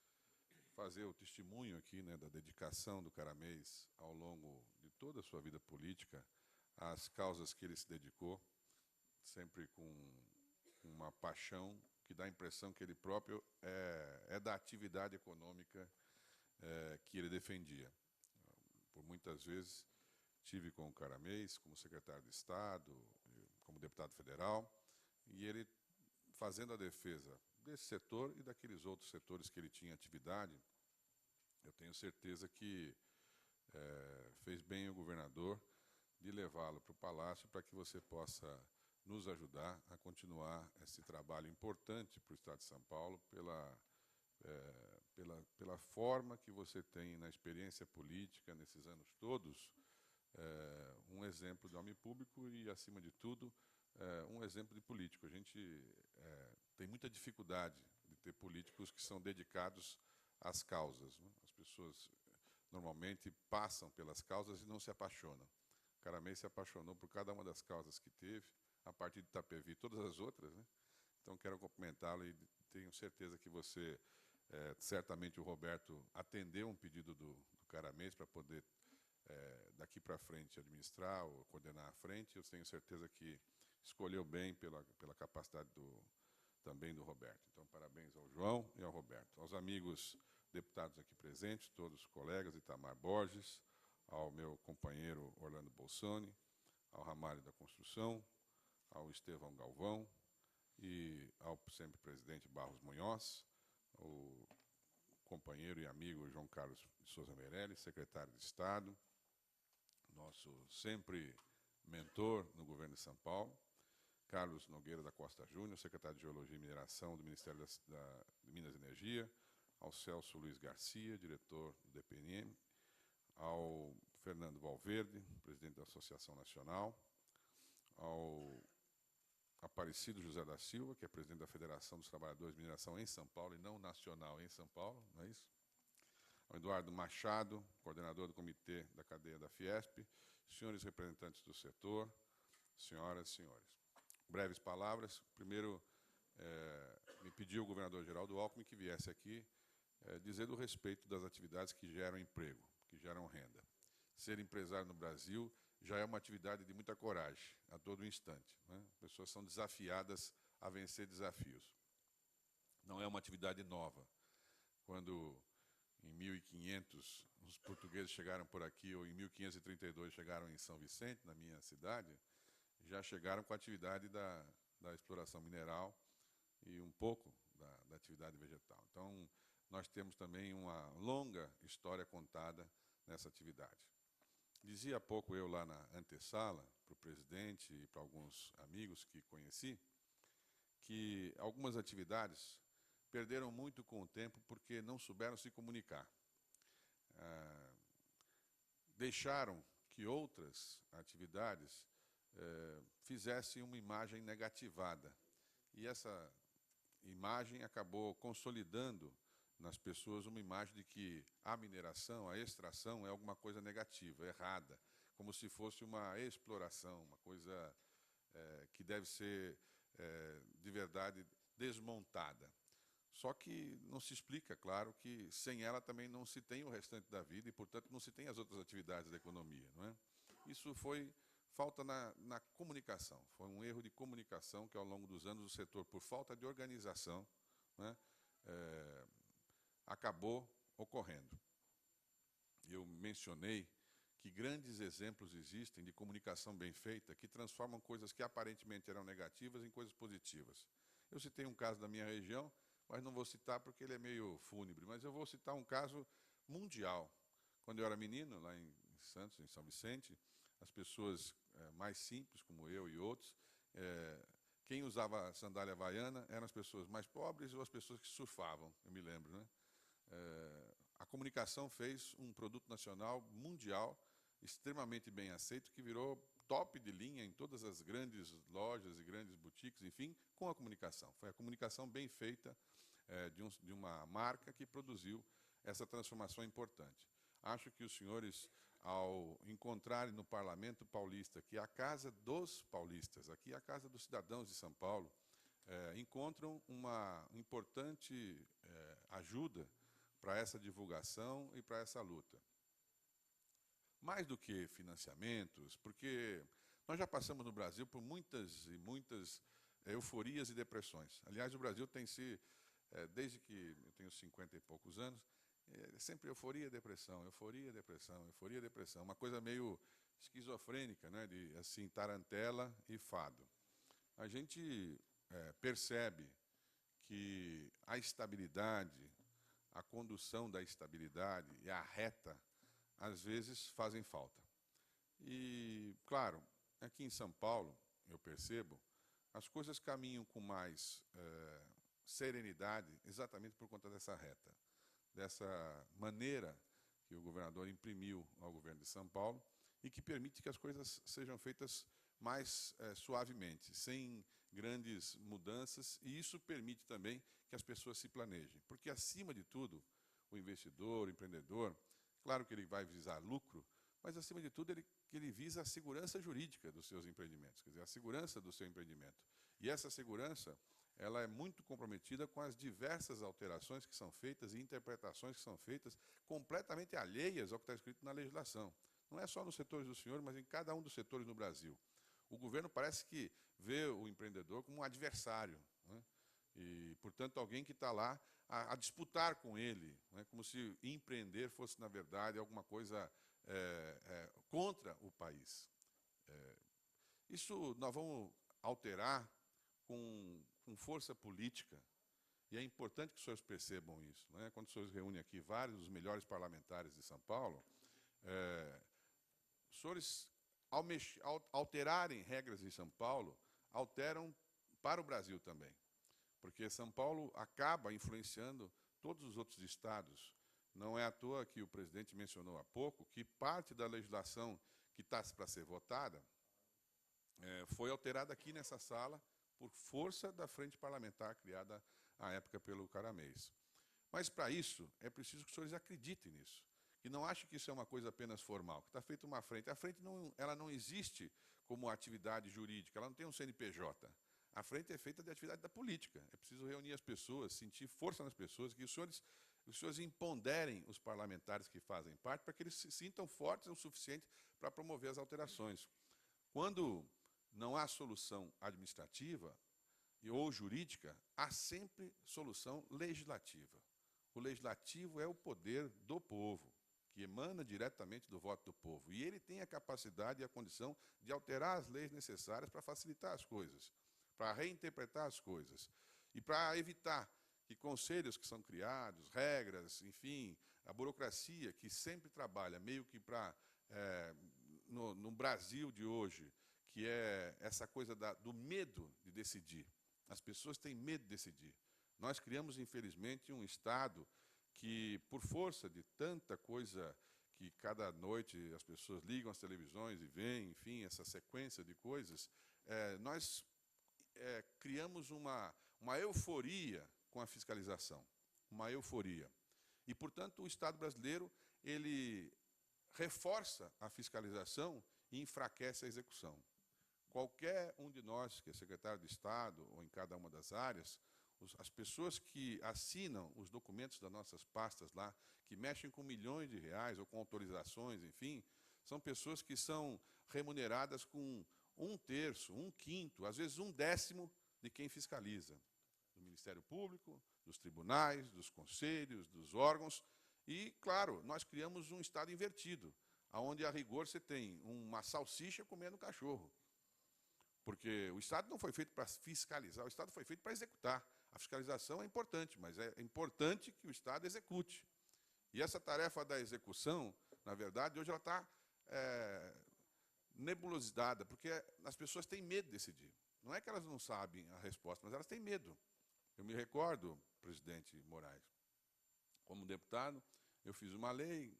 fazer o testemunho aqui, né, da dedicação do Caramês ao longo de toda a sua vida política, às causas que ele se dedicou, sempre com uma paixão que dá a impressão que ele próprio é da atividade econômica que ele defendia. Por muitas vezes tive com o Caramês como secretário de Estado, como deputado federal, e ele fazendo a defesa desse setor e daqueles outros setores que ele tinha atividade. Eu tenho certeza que fez bem o governador de levá-lo para o Palácio para que você possa nos ajudar a continuar esse trabalho importante para o Estado de São Paulo, pela forma que você tem na experiência política nesses anos todos, um exemplo de homem público e, acima de tudo, um exemplo de político. A gente tem muita dificuldade de ter políticos que são dedicados às causas, né? As pessoas normalmente passam pelas causas e não se apaixonam. O Caramês se apaixonou por cada uma das causas que teve, a partir de Itapevi e todas as outras, né? Então, quero cumprimentá-lo e tenho certeza que você, certamente o Roberto atendeu um pedido do Caramês para poder, daqui para frente, administrar ou coordenar a frente. Eu tenho certeza que escolheu bem pela capacidade também do Roberto. Então, parabéns ao João e ao Roberto. Aos amigos deputados aqui presentes, todos os colegas, Itamar Borges, ao meu companheiro Orlando Bolsoni, ao Ramalho da Construção, ao Estevão Galvão e ao sempre presidente Barros Munhoz, o companheiro e amigo João Carlos de Souza Meirelles, secretário de Estado, nosso sempre mentor no governo de São Paulo, Carlos Nogueira da Costa Júnior, secretário de Geologia e Mineração do Ministério de Minas e Energia, ao Celso Luiz Garcia, diretor do DPM, ao Fernando Valverde, presidente da Associação Nacional, ao Aparecido José da Silva, que é presidente da Federação dos Trabalhadores de Mineração em São Paulo, e não nacional em São Paulo, não é isso? Ao Eduardo Machado, coordenador do Comitê da Cadeia da Fiesp, senhores representantes do setor, senhoras e senhores. Breves palavras. Primeiro, me pediu o governador Geraldo Alckmin que viesse aqui dizer do respeito das atividades que geram emprego, que geram renda. Ser empresário no Brasil já é uma atividade de muita coragem, a todo instante, né? As pessoas são desafiadas a vencer desafios. Não é uma atividade nova. Quando, em 1500, os portugueses chegaram por aqui, ou em 1532 chegaram em São Vicente, na minha cidade, já chegaram com a atividade da exploração mineral e um pouco da atividade vegetal. Então, nós temos também uma longa história contada nessa atividade. Dizia há pouco eu lá na antessala, para o presidente e para alguns amigos que conheci, que algumas atividades perderam muito com o tempo porque não souberam se comunicar. Deixaram que outras atividades fizessem uma imagem negativada. E essa imagem acabou consolidando nas pessoas uma imagem de que a mineração, a extração, é alguma coisa negativa, errada, como se fosse uma exploração, uma coisa que deve ser, de verdade, desmontada. Só que não se explica, claro, que sem ela também não se tem o restante da vida e, portanto, não se tem as outras atividades da economia, não é? Isso foi falta na comunicação, foi um erro de comunicação que, ao longo dos anos, o setor, por falta de organização, né, acabou ocorrendo. Eu mencionei que grandes exemplos existem de comunicação bem feita que transformam coisas que aparentemente eram negativas em coisas positivas. Eu citei um caso da minha região, mas não vou citar porque ele é meio fúnebre, mas eu vou citar um caso mundial. Quando eu era menino, lá em Santos, em São Vicente, as pessoas mais simples, como eu e outros, quem usava sandália havaiana eram as pessoas mais pobres ou as pessoas que surfavam, eu me lembro, né? A comunicação fez um produto nacional mundial extremamente bem aceito, que virou top de linha em todas as grandes lojas e grandes boutiques, enfim, com a comunicação. Foi a comunicação bem feita de uma marca que produziu essa transformação importante. Acho que os senhores, ao encontrarem no Parlamento Paulista, que é a casa dos paulistas, aqui é a casa dos cidadãos de São Paulo, encontram uma importante ajuda para essa divulgação e para essa luta. Mais do que financiamentos, porque nós já passamos no Brasil por muitas e muitas euforias e depressões. Aliás, o Brasil tem se, desde que eu tenho 50 e poucos anos, sempre euforia, depressão, euforia, depressão, euforia, depressão. Uma coisa meio esquizofrênica, né, de assim, tarantela e fado. A gente percebe que a estabilidade, a condução da estabilidade e a reta, às vezes, fazem falta. E, claro, aqui em São Paulo, eu percebo, as coisas caminham com mais serenidade exatamente por conta dessa reta, dessa maneira que o governador imprimiu ao governo de São Paulo e que permite que as coisas sejam feitas mais suavemente, sem grandes mudanças, e isso permite também que as pessoas se planejem. Porque, acima de tudo, o investidor, o empreendedor, claro que ele vai visar lucro, mas, acima de tudo, ele visa a segurança jurídica dos seus empreendimentos, quer dizer, a segurança do seu empreendimento. E essa segurança, ela é muito comprometida com as diversas alterações que são feitas e interpretações que são feitas completamente alheias ao que está escrito na legislação. Não é só nos setores do senhor, mas em cada um dos setores no Brasil. O governo parece que vê o empreendedor como um adversário, né? E, portanto, alguém que está lá a disputar com ele, né, como se empreender fosse, na verdade, alguma coisa contra o país. Isso nós vamos alterar com força política, e é importante que os senhores percebam isso. Né? Quando os senhores reúnem aqui vários dos melhores parlamentares de São Paulo, os senhores, ao alterarem regras em São Paulo, alteram para o Brasil também. Porque São Paulo acaba influenciando todos os outros estados. Não é à toa que o presidente mencionou há pouco que parte da legislação que está para ser votada foi alterada aqui nessa sala por força da frente parlamentar criada à época pelo Caramês. Mas, para isso, é preciso que os senhores acreditem nisso. E não achem que isso é uma coisa apenas formal, que está feita uma frente. A frente ela não existe como atividade jurídica, ela não tem um CNPJ. A frente é feita de atividade da política. É preciso reunir as pessoas, sentir força nas pessoas, que os senhores empoderem os parlamentares que fazem parte para que eles se sintam fortes o suficiente para promover as alterações. Quando não há solução administrativa ou jurídica, há sempre solução legislativa. O legislativo é o poder do povo, que emana diretamente do voto do povo. E ele tem a capacidade e a condição de alterar as leis necessárias para facilitar as coisas, para reinterpretar as coisas e para evitar que conselhos que são criados, regras, enfim, a burocracia que sempre trabalha meio que para, no Brasil de hoje, que é essa coisa do medo de decidir. As pessoas têm medo de decidir. Nós criamos, infelizmente, um Estado que, por força de tanta coisa que cada noite as pessoas ligam as televisões e veem, enfim, essa sequência de coisas, nós criamos uma euforia com a fiscalização, uma euforia. E, portanto, o Estado brasileiro ele reforça a fiscalização e enfraquece a execução. Qualquer um de nós, que é secretário de Estado ou em cada uma das áreas, as pessoas que assinam os documentos das nossas pastas lá, que mexem com milhões de reais ou com autorizações, enfim, são pessoas que são remuneradas com 1/3, 1/5, às vezes 1/10 de quem fiscaliza. Do Ministério Público, dos tribunais, dos conselhos, dos órgãos. E, claro, nós criamos um Estado invertido, onde, a rigor, você tem uma salsicha comendo cachorro. Porque o Estado não foi feito para fiscalizar, o Estado foi feito para executar. A fiscalização é importante, mas é importante que o Estado execute. E essa tarefa da execução, na verdade, hoje ela está nebulosada, porque as pessoas têm medo de decidir. Não é que elas não sabem a resposta, mas elas têm medo. Eu me recordo, presidente Moraes, como deputado, eu fiz uma lei,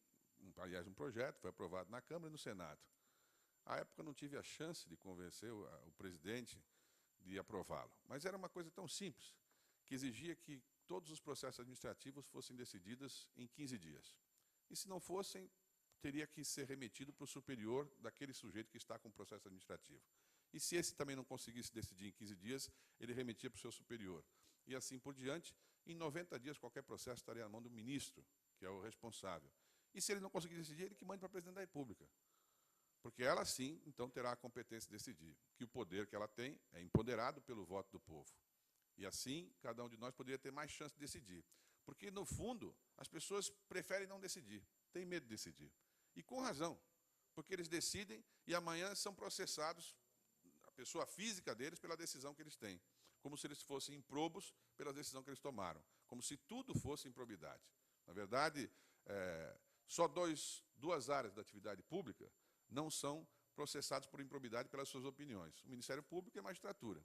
aliás, um projeto, foi aprovado na Câmara e no Senado. À época, eu não tive a chance de convencer o presidente de aprová-lo. Mas era uma coisa tão simples, que exigia que todos os processos administrativos fossem decididos em 15 dias. E, se não fossem, teria que ser remetido para o superior daquele sujeito que está com o processo administrativo. E, se esse também não conseguisse decidir em 15 dias, ele remetia para o seu superior. E, assim por diante, em 90 dias, qualquer processo estaria na mão do ministro, que é o responsável. E, se ele não conseguir decidir, ele que mande para a presidente da República. Porque ela, sim, então, terá a competência de decidir, que o poder que ela tem é empoderado pelo voto do povo. E, assim, cada um de nós poderia ter mais chance de decidir. Porque, no fundo, as pessoas preferem não decidir, têm medo de decidir. E com razão, porque eles decidem e amanhã são processados, a pessoa física deles, pela decisão que eles têm. Como se eles fossem improbos pela decisão que eles tomaram. Como se tudo fosse improbidade. Na verdade, só duas áreas da atividade pública não são processados por improbidade pelas suas opiniões. O Ministério Público e a magistratura.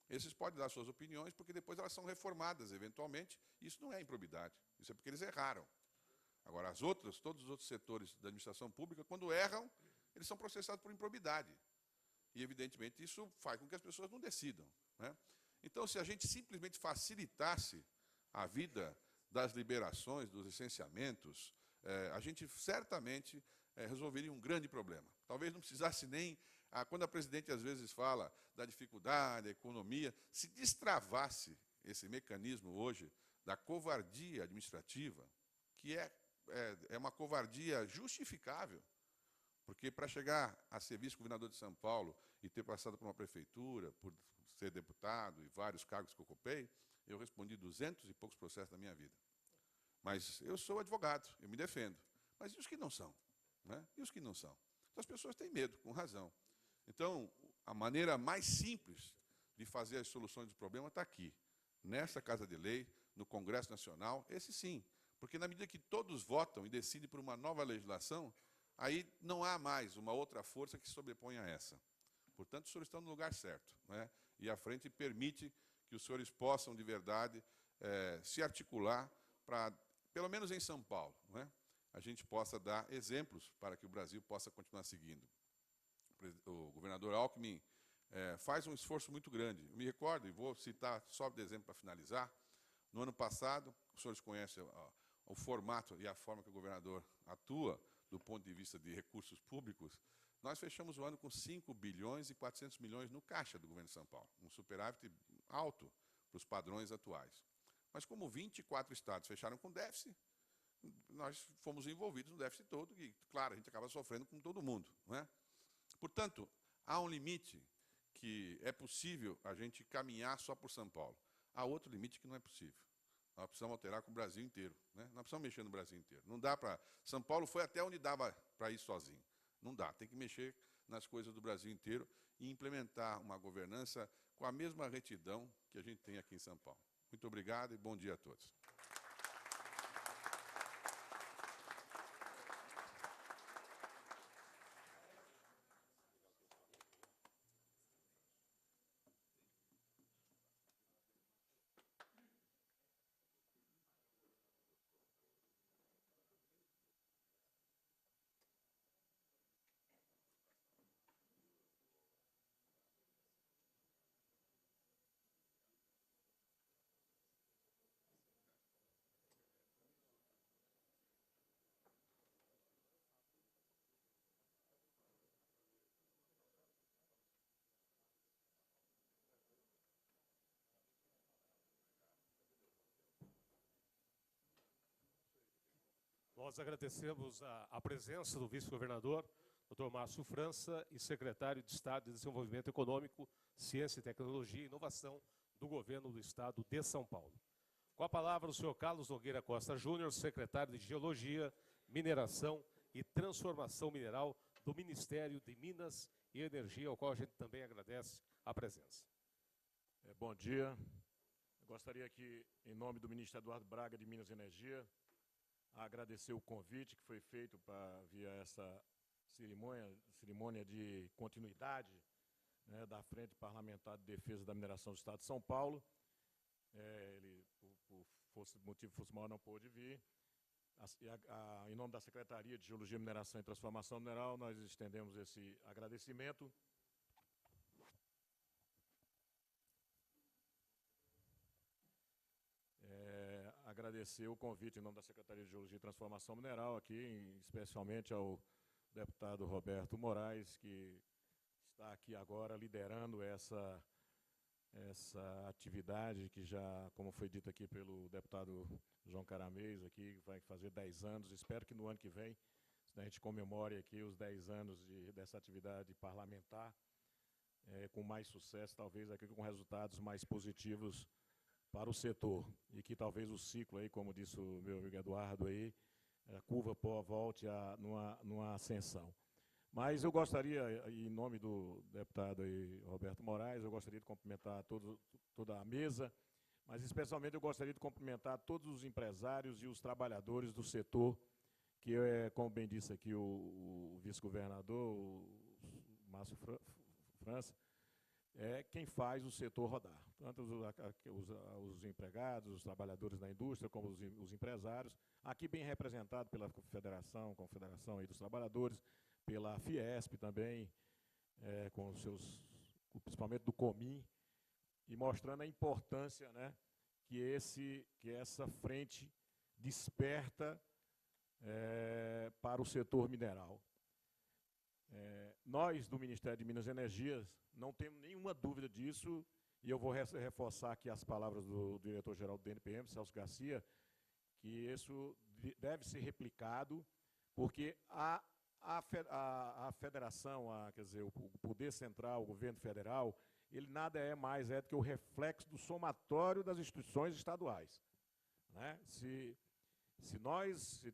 Esses podem dar suas opiniões, porque depois elas são reformadas, eventualmente, e isso não é improbidade. Isso é porque eles erraram. Agora, todos os outros setores da administração pública, quando erram, eles são processados por improbidade. E, evidentemente, isso faz com que as pessoas não decidam, né? Então, se a gente simplesmente facilitasse a vida das liberações, dos licenciamentos, a gente certamente resolveria um grande problema. Talvez não precisasse nem, quando a presidente às vezes fala da dificuldade, da economia, se destravasse esse mecanismo hoje da covardia administrativa, que é uma covardia justificável, porque para chegar a ser vice-governador de São Paulo e ter passado por uma prefeitura, por ser deputado e vários cargos que ocupei, Eu respondi 200 e poucos processos na minha vida. Mas eu sou advogado, eu me defendo. Mas e os que não são? Né? E os que não são? Então, as pessoas têm medo, com razão. Então, a maneira mais simples de fazer as soluções do problema está aqui, nessa Casa de Lei, no Congresso Nacional, esse sim. Porque na medida que todos votam e decidem por uma nova legislação, aí não há mais uma outra força que se sobreponha a essa. Portanto, os senhores estão no lugar certo, né? E a frente permite que os senhores possam, de verdade, se articular para, pelo menos em São Paulo, né, a gente possa dar exemplos para que o Brasil possa continuar seguindo. O governador Alckmin faz um esforço muito grande. Eu me recordo, e vou citar só de exemplo para finalizar, no ano passado, os senhores conhecem o formato e a forma que o governador atua do ponto de vista de recursos públicos, nós fechamos o ano com 5 bilhões e 400 milhões no caixa do governo de São Paulo, um superávit alto para os padrões atuais. Mas como 24 estados fecharam com déficit, nós fomos envolvidos no déficit todo e, claro, a gente acaba sofrendo com todo mundo, não é? Portanto, há um limite que é possível a gente caminhar só por São Paulo. Há outro limite que não é possível. Nós precisamos alterar com o Brasil inteiro, né? Nós precisamos mexer no Brasil inteiro. Não dá para... São Paulo foi até onde dava para ir sozinho. Não dá, tem que mexer nas coisas do Brasil inteiro e implementar uma governança com a mesma retidão que a gente tem aqui em São Paulo. Muito obrigado e bom dia a todos. Nós agradecemos a presença do vice-governador, Dr. Márcio França, e secretário de Estado de Desenvolvimento Econômico, Ciência, Tecnologia e Inovação do Governo do Estado de São Paulo. Com a palavra, o senhor Carlos Nogueira Costa Júnior, secretário de Geologia, Mineração e Transformação Mineral do Ministério de Minas e Energia, ao qual a gente também agradece a presença. Bom dia. Eu gostaria aqui, em nome do ministro Eduardo Braga, de Minas e Energia, agradecer o convite que foi feito para via essa cerimônia de continuidade, né, da Frente Parlamentar de Defesa da Mineração do Estado de São Paulo. Ele, por motivo força maior, não pôde vir. Em nome da Secretaria de Geologia, Mineração e Transformação Mineral, nós estendemos esse agradecimento. Agradecer o convite em nome da Secretaria de Geologia e Transformação Mineral, aqui, especialmente ao deputado Roberto Moraes, que está aqui agora liderando essa atividade que já, como foi dito aqui pelo deputado João Caramês, aqui vai fazer 10 anos. Espero que no ano que vem a gente comemore aqui os 10 anos dessa atividade parlamentar, com mais sucesso, talvez aqui com resultados mais positivos para o setor, e que talvez o ciclo aí, como disse o meu amigo Eduardo aí, a curva volte numa ascensão. Mas eu gostaria, em nome do deputado aí, Roberto Moraes, eu gostaria de cumprimentar toda a mesa, mas especialmente eu gostaria de cumprimentar todos os empresários e os trabalhadores do setor, que como bem disse aqui o vice-governador, o Márcio França, é quem faz o setor rodar. Tanto os empregados, os trabalhadores da indústria, como os empresários, aqui bem representado pela Confederação aí dos Trabalhadores, pela Fiesp também, com principalmente do Comin, e mostrando a importância, né, que essa frente desperta para o setor mineral. Nós, do Ministério de Minas e Energia, não temos nenhuma dúvida disso, e eu vou reforçar aqui as palavras do diretor-geral do DNPM, Celso Garcia, que isso deve ser replicado, porque a federação, quer dizer, o poder central, o governo federal, ele nada mais é do que o reflexo do somatório das instituições estaduais. Né? Se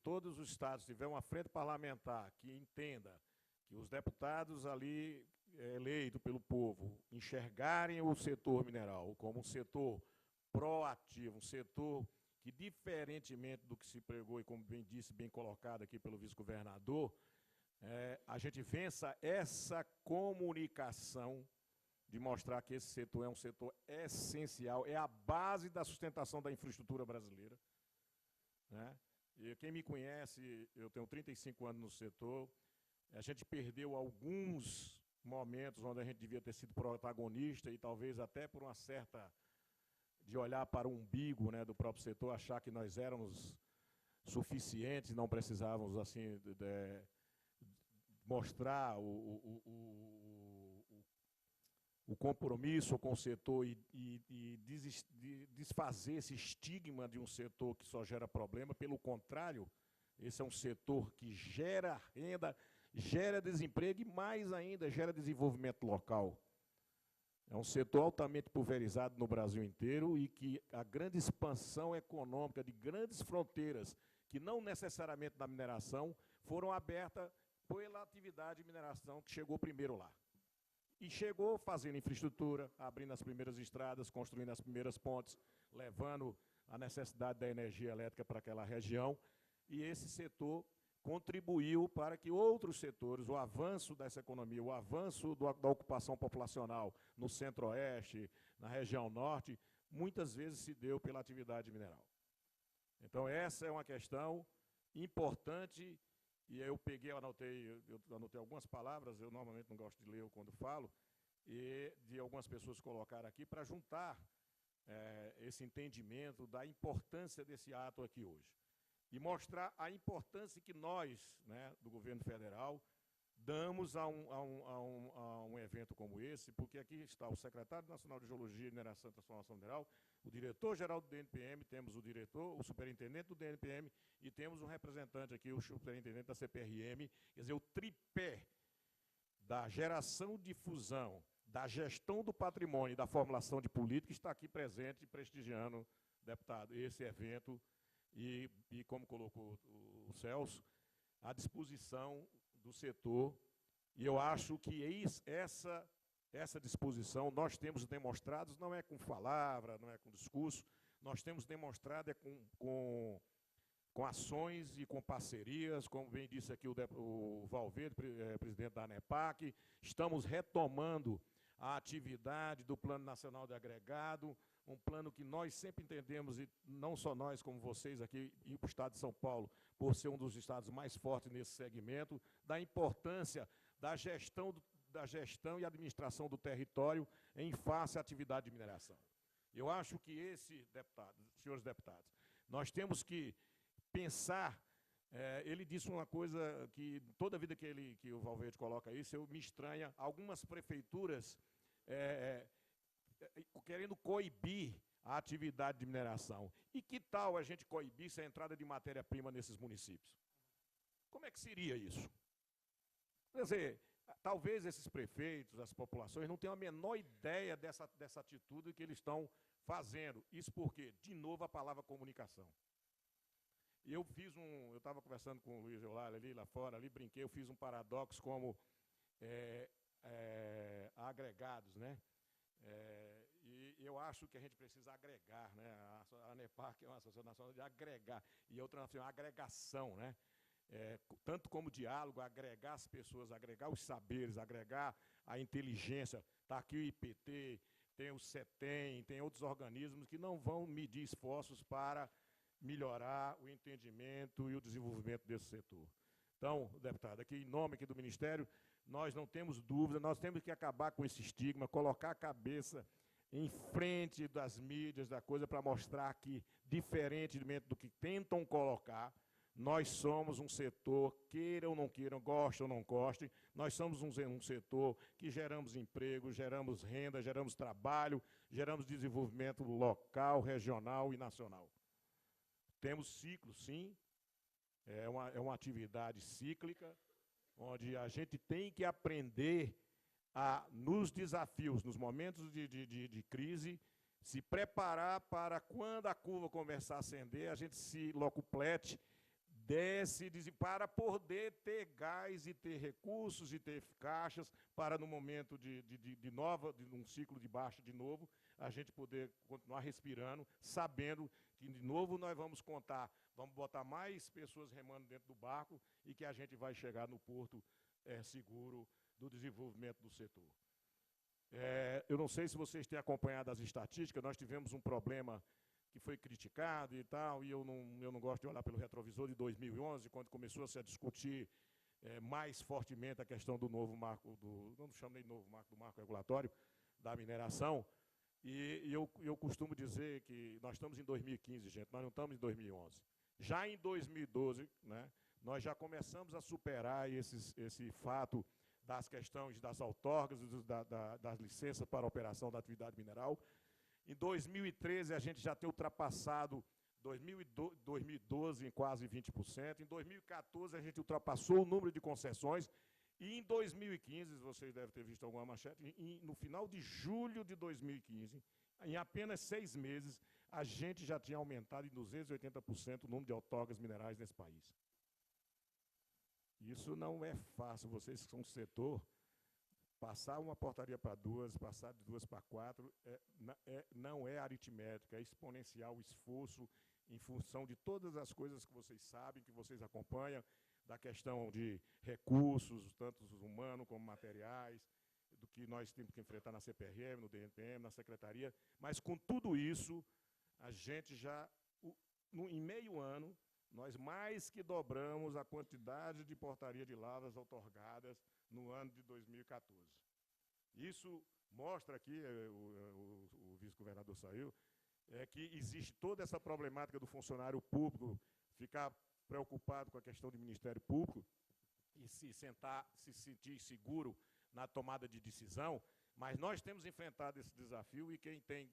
todos os estados tiverem uma frente parlamentar que entenda que os deputados ali eleitos pelo povo enxergarem o setor mineral como um setor proativo, um setor que, diferentemente do que se pregou e, como bem disse, bem colocado aqui pelo vice-governador, a gente vença essa comunicação de mostrar que esse setor é um setor essencial, é a base da sustentação da infraestrutura brasileira. Né? E quem me conhece, eu tenho 35 anos no setor, a gente perdeu alguns momentos onde a gente devia ter sido protagonista e talvez até por uma certa de olhar para o umbigo, né, do próprio setor, achar que nós éramos suficientes, não precisávamos assim mostrar o compromisso com o setor e desfazer esse estigma de um setor que só gera problema. Pelo contrário, esse é um setor que gera renda, gera desemprego e, mais ainda, gera desenvolvimento local. É um setor altamente pulverizado no Brasil inteiro e que a grande expansão econômica de grandes fronteiras, que não necessariamente da mineração, foram abertas pela atividade de mineração que chegou primeiro lá. E chegou fazendo infraestrutura, abrindo as primeiras estradas, construindo as primeiras pontes, levando a necessidade da energia elétrica para aquela região. E esse setor contribuiu para que outros setores, o avanço dessa economia, o avanço da ocupação populacional no centro-oeste, na região norte, muitas vezes se deu pela atividade mineral. Então, essa é uma questão importante, e eu anotei algumas palavras, eu normalmente não gosto de ler quando falo, e de algumas pessoas colocaram aqui para juntar esse entendimento da importância desse ato aqui hoje. E mostrar a importância que nós, né, do governo federal, damos a um evento como esse, porque aqui está o secretário nacional de Geologia, Mineração e Transformação Mineral, o diretor-geral do DNPM, temos o superintendente do DNPM e temos um representante aqui, o superintendente da CPRM, quer dizer, o tripé da geração de fusão, da gestão do patrimônio e da formulação de política está aqui presente, prestigiando, deputado, esse evento. E como colocou o Celso, à disposição do setor. E eu acho que essa disposição nós temos demonstrado, não é com palavra, não é com discurso, nós temos demonstrado com ações e com parcerias, como bem disse aqui o Valverde, presidente da ANEPAC, estamos retomando a atividade do Plano Nacional de Agregado, um plano que nós sempre entendemos, e não só nós, como vocês aqui, e o Estado de São Paulo, por ser um dos estados mais fortes nesse segmento, da importância da gestão e administração do território em face à atividade de mineração. Eu acho que senhores deputados, nós temos que pensar, ele disse uma coisa que toda vida que o Valverde coloca isso, me estranha, algumas prefeituras querendo coibir a atividade de mineração. E que tal a gente coibir a entrada de matéria-prima nesses municípios? Como é que seria isso? Quer dizer, talvez esses prefeitos, as populações, não tenham a menor ideia dessa atitude que eles estão fazendo. Isso porque, de novo, a palavra comunicação. E eu estava conversando com o Luiz Eulália ali, lá fora, ali brinquei, eu fiz um paradoxo como agregados, né? E eu acho que a gente precisa agregar, né? A ANEPAC é uma associação nacional de agregar, e outra é uma agregação, né? Tanto como diálogo, agregar as pessoas, agregar os saberes, agregar a inteligência. Está aqui o IPT, tem o CETEM, tem outros organismos que não vão medir esforços para melhorar o entendimento e o desenvolvimento desse setor. Então, deputado, aqui em nome aqui do Ministério, nós não temos dúvida, nós temos que acabar com esse estigma, colocar a cabeça em frente das mídias, da coisa, para mostrar que, diferentemente do que tentam colocar, nós somos um setor, queiram ou não queiram, gostem ou não gostem, nós somos um setor que geramos emprego, geramos renda, geramos trabalho, geramos desenvolvimento local, regional e nacional. Temos ciclo, sim, é uma atividade cíclica, onde a gente tem que aprender nos desafios, nos momentos de crise, se preparar para, quando a curva começar a ascender, a gente se locuplete, desce, para poder ter gás e ter recursos e ter caixas para, no momento de um ciclo de baixa de novo, a gente poder continuar respirando, sabendo que, de novo, nós vamos botar mais pessoas remando dentro do barco e que a gente vai chegar no porto seguro do desenvolvimento do setor. Eu não sei se vocês têm acompanhado as estatísticas, nós tivemos um problema que foi criticado e tal, e eu não gosto de olhar pelo retrovisor de 2011, quando começou-se a discutir mais fortemente a questão do novo marco, não chamo nem de novo marco, do marco regulatório da mineração, e eu costumo dizer que nós estamos em 2015, gente, nós não estamos em 2011. Já em 2012, né, nós já começamos a superar esse fato das questões das outorgas, das licenças para operação da atividade mineral. Em 2013, a gente já tem ultrapassado 2012 em quase 20%. Em 2014, a gente ultrapassou o número de concessões. E em 2015, vocês devem ter visto alguma manchete, no final de julho de 2015, em apenas 6 meses, a gente já tinha aumentado em 280% o número de outorgas minerais nesse país. Isso não é fácil. Vocês que são do setor, passar uma portaria para 2, passar de 2 para 4, não é aritmética, é exponencial o esforço em função de todas as coisas que vocês sabem, que vocês acompanham, da questão de recursos, tanto humanos como materiais, do que nós temos que enfrentar na CPRM, no DNPM, na Secretaria. Mas, com tudo isso, a gente já, em meio ano, nós mais que dobramos a quantidade de portaria de lavras outorgadas no ano de 2014. Isso mostra aqui, o vice-governador saiu, que existe toda essa problemática do funcionário público ficar preocupado com a questão do Ministério Público e se sentir seguro na tomada de decisão, mas nós temos enfrentado esse desafio e quem tem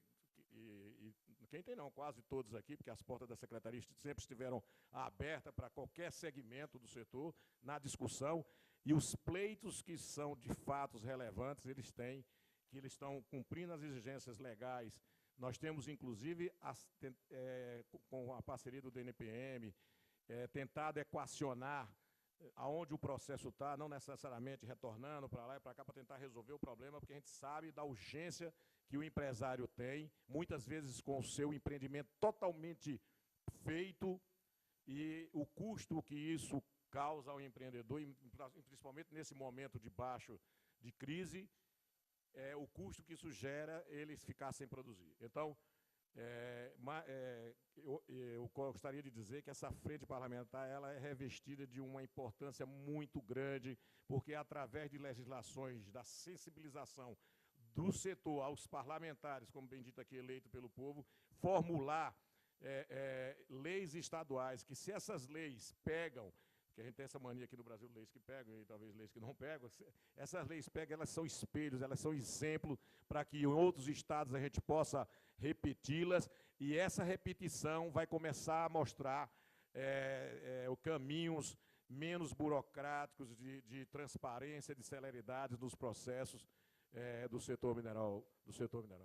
não, quase todos aqui, porque as portas da Secretaria sempre estiveram abertas para qualquer segmento do setor, na discussão, e os pleitos que são de fatos relevantes, eles estão cumprindo as exigências legais. Nós temos, inclusive, com a parceria do DNPM, tentado equacionar aonde o processo está, não necessariamente retornando para lá e para cá para tentar resolver o problema, porque a gente sabe da urgência que o empresário tem, muitas vezes com o seu empreendimento totalmente feito, e o custo que isso causa ao empreendedor, principalmente nesse momento de crise, o custo que isso gera ele ficar sem produzir. Então, eu gostaria de dizer que essa frente parlamentar ela é revestida de uma importância muito grande, porque através de legislações, da sensibilização do setor aos parlamentares, como bem dito aqui, eleito pelo povo, formular leis estaduais, que se essas leis pegam, que a gente tem essa mania aqui no Brasil, leis que pegam e talvez leis que não pegam, essas leis pegam, elas são espelhos, elas são exemplos para que em outros estados a gente possa repeti-las, e essa repetição vai começar a mostrar caminhos menos burocráticos, de transparência, de celeridade nos processos do setor mineral.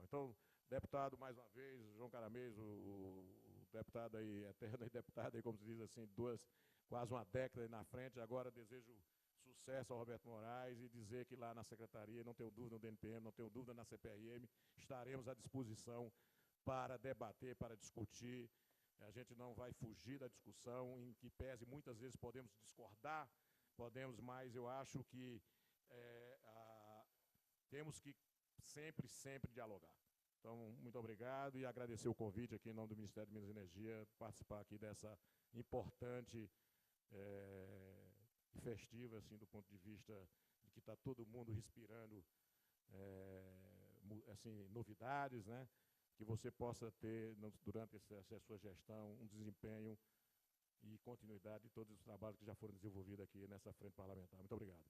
Então, deputado, mais uma vez, João Caramês, o deputado aí, eterno deputado aí, como se diz assim, quase uma década aí na frente. Agora desejo sucesso ao Roberto Moraes e dizer que lá na Secretaria, não tenho dúvida no DNPM, não tenho dúvida na CPRM, estaremos à disposição para debater, para discutir. A gente não vai fugir da discussão, em que pese muitas vezes podemos discordar, mas eu acho que temos que sempre dialogar. Então, muito obrigado e agradecer o convite aqui em nome do Ministério de Minas e Energia, participar aqui dessa importante festiva, assim, do ponto de vista de que está todo mundo respirando assim, novidades, né? Que você possa ter, durante essa sua gestão, um desempenho e continuidade de todos os trabalhos que já foram desenvolvidos aqui nessa frente parlamentar. Muito obrigado.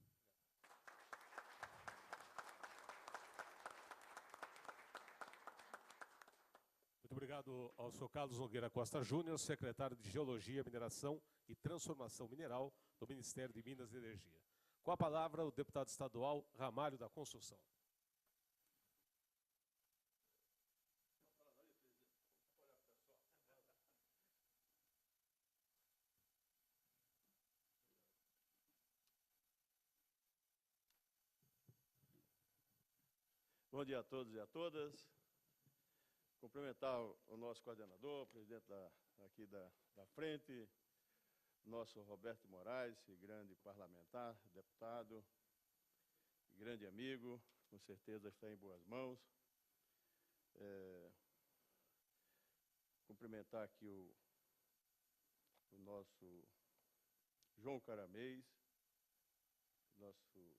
Muito obrigado ao senhor Carlos Nogueira Costa Júnior, secretário de Geologia, Mineração e Transformação Mineral do Ministério de Minas e Energia. Com a palavra, o deputado estadual Ramalho da Construção. Bom dia a todos e a todas. Cumprimentar o nosso coordenador, presidente aqui da frente, nosso Roberto Moraes, grande parlamentar, deputado, grande amigo, com certeza está em boas mãos. Cumprimentar aqui o nosso João Caramês, nosso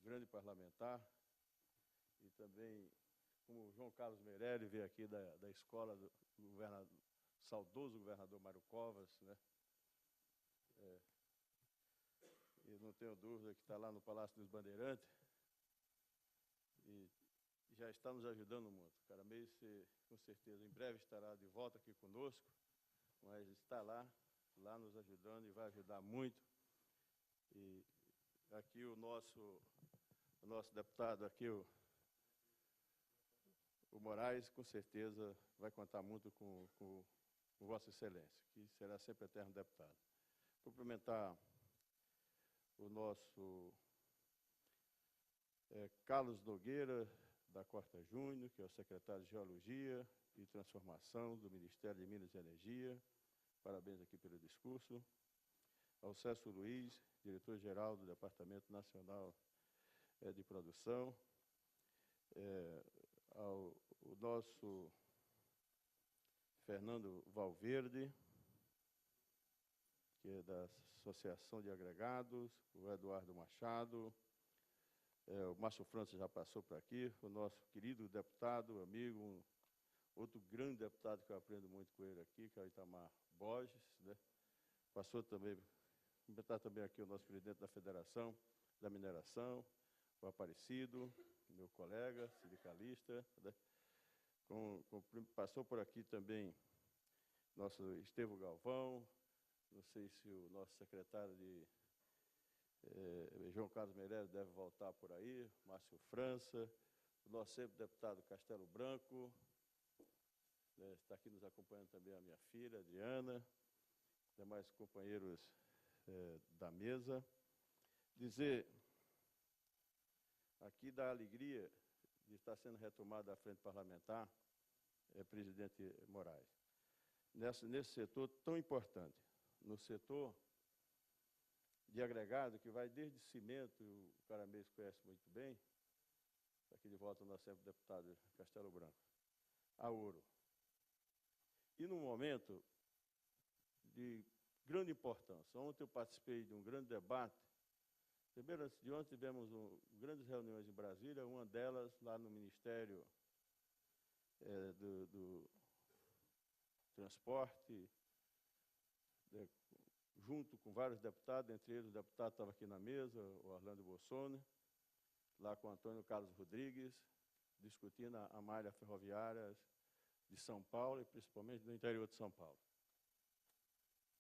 grande parlamentar, e também, como o João Carlos Meirelli veio aqui da escola do saudoso governador Mário Covas, né? E não tenho dúvida que está lá no Palácio dos Bandeirantes, e já está nos ajudando muito. O Caramês, com certeza, em breve estará de volta aqui conosco, mas está lá nos ajudando e vai ajudar muito. E aqui o nosso deputado aqui, o Moraes, com certeza vai contar muito com Vossa Excelência, que será sempre eterno deputado. Cumprimentar o nosso Carlos Nogueira, da Costa Júnior, que é o secretário de Geologia e Transformação do Ministério de Minas e Energia. Parabéns aqui pelo discurso. Ao Cécio Luiz, diretor-geral do Departamento Nacional de Produção, ao nosso Fernando Valverde, que é da Associação de Agregados, o Eduardo Machado, o Márcio França já passou por aqui, o nosso querido deputado, amigo, outro grande deputado que eu aprendo muito com ele aqui, que é o Itamar Borges, né? Passou também, cumprimentar também aqui o nosso presidente da Federação da Mineração, o Aparecido, meu colega, sindicalista, né? Passou por aqui também nosso Estevão Galvão, não sei se o nosso secretário João Carlos Meirelles deve voltar por aí, Márcio França, o nosso sempre deputado Castelo Branco, né? Está aqui nos acompanhando também a minha filha, Adriana, demais companheiros da mesa. Dizer aqui da alegria de estar sendo retomada a frente parlamentar, presidente Moraes, nesse setor tão importante, no setor de agregado, que vai desde cimento, o Caramês conhece muito bem, aqui de volta o nosso sempre deputado Castelo Branco, a ouro. E num momento de grande importância, ontem eu participei de um grande debate. Primeiro, antes de ontem, tivemos grandes reuniões em Brasília, uma delas lá no Ministério do Transporte, junto com vários deputados, entre eles o deputado estava aqui na mesa, o Orlando Bolsonaro, lá com o Antônio Carlos Rodrigues, discutindo a malha ferroviária de São Paulo e principalmente do interior de São Paulo,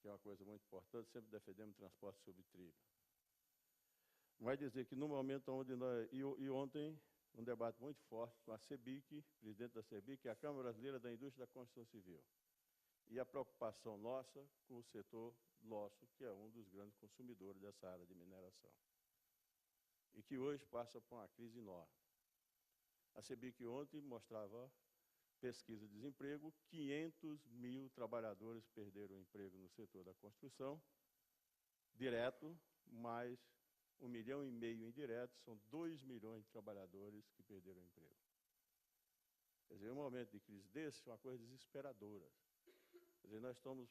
que é uma coisa muito importante, sempre defendemos transporte sobre trilho. Vai dizer que no momento onde e ontem, um debate muito forte com a CEBIC, presidente da CEBIC, que é a Câmara Brasileira da Indústria da Construção Civil. E a preocupação nossa com o setor nosso, que é um dos grandes consumidores dessa área de mineração. E que hoje passa por uma crise enorme. A CEBIC ontem mostrava pesquisa de desemprego, 500 mil trabalhadores perderam o emprego no setor da construção, direto, mais 1,5 milhão indireto, são 2 milhões de trabalhadores que perderam o emprego. Quer dizer, um momento de crise desse é uma coisa desesperadora. Quer dizer, nós estamos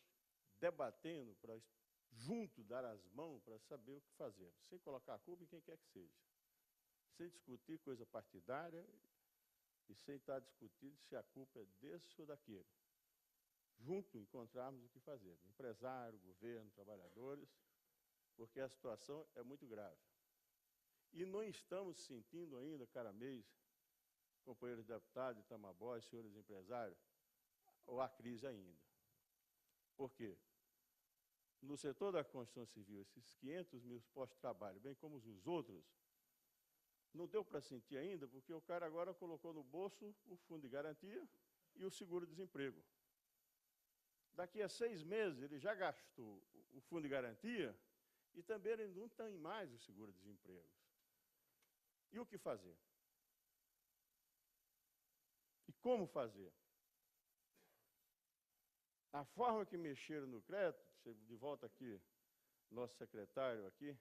debatendo para, junto, dar as mãos para saber o que fazer, sem colocar a culpa em quem quer que seja, sem discutir coisa partidária e sem estar discutindo se a culpa é desse ou daquele. Junto, encontrarmos o que fazer, empresário, governo, trabalhadores, porque a situação é muito grave. E não estamos sentindo ainda, Caramês, companheiros deputados, Itamar Borges, senhores empresários, ou a crise ainda. Por quê? no setor da construção civil, esses 500 mil postos de trabalho, bem como os outros, não deu para sentir ainda, porque o cara agora colocou no bolso o fundo de garantia e o seguro-desemprego. Daqui a 6 meses, ele já gastou o fundo de garantia e também ele não tem mais o seguro-desemprego. E o que fazer? E como fazer? A forma que mexeram no crédito, de volta aqui, nosso secretário aqui,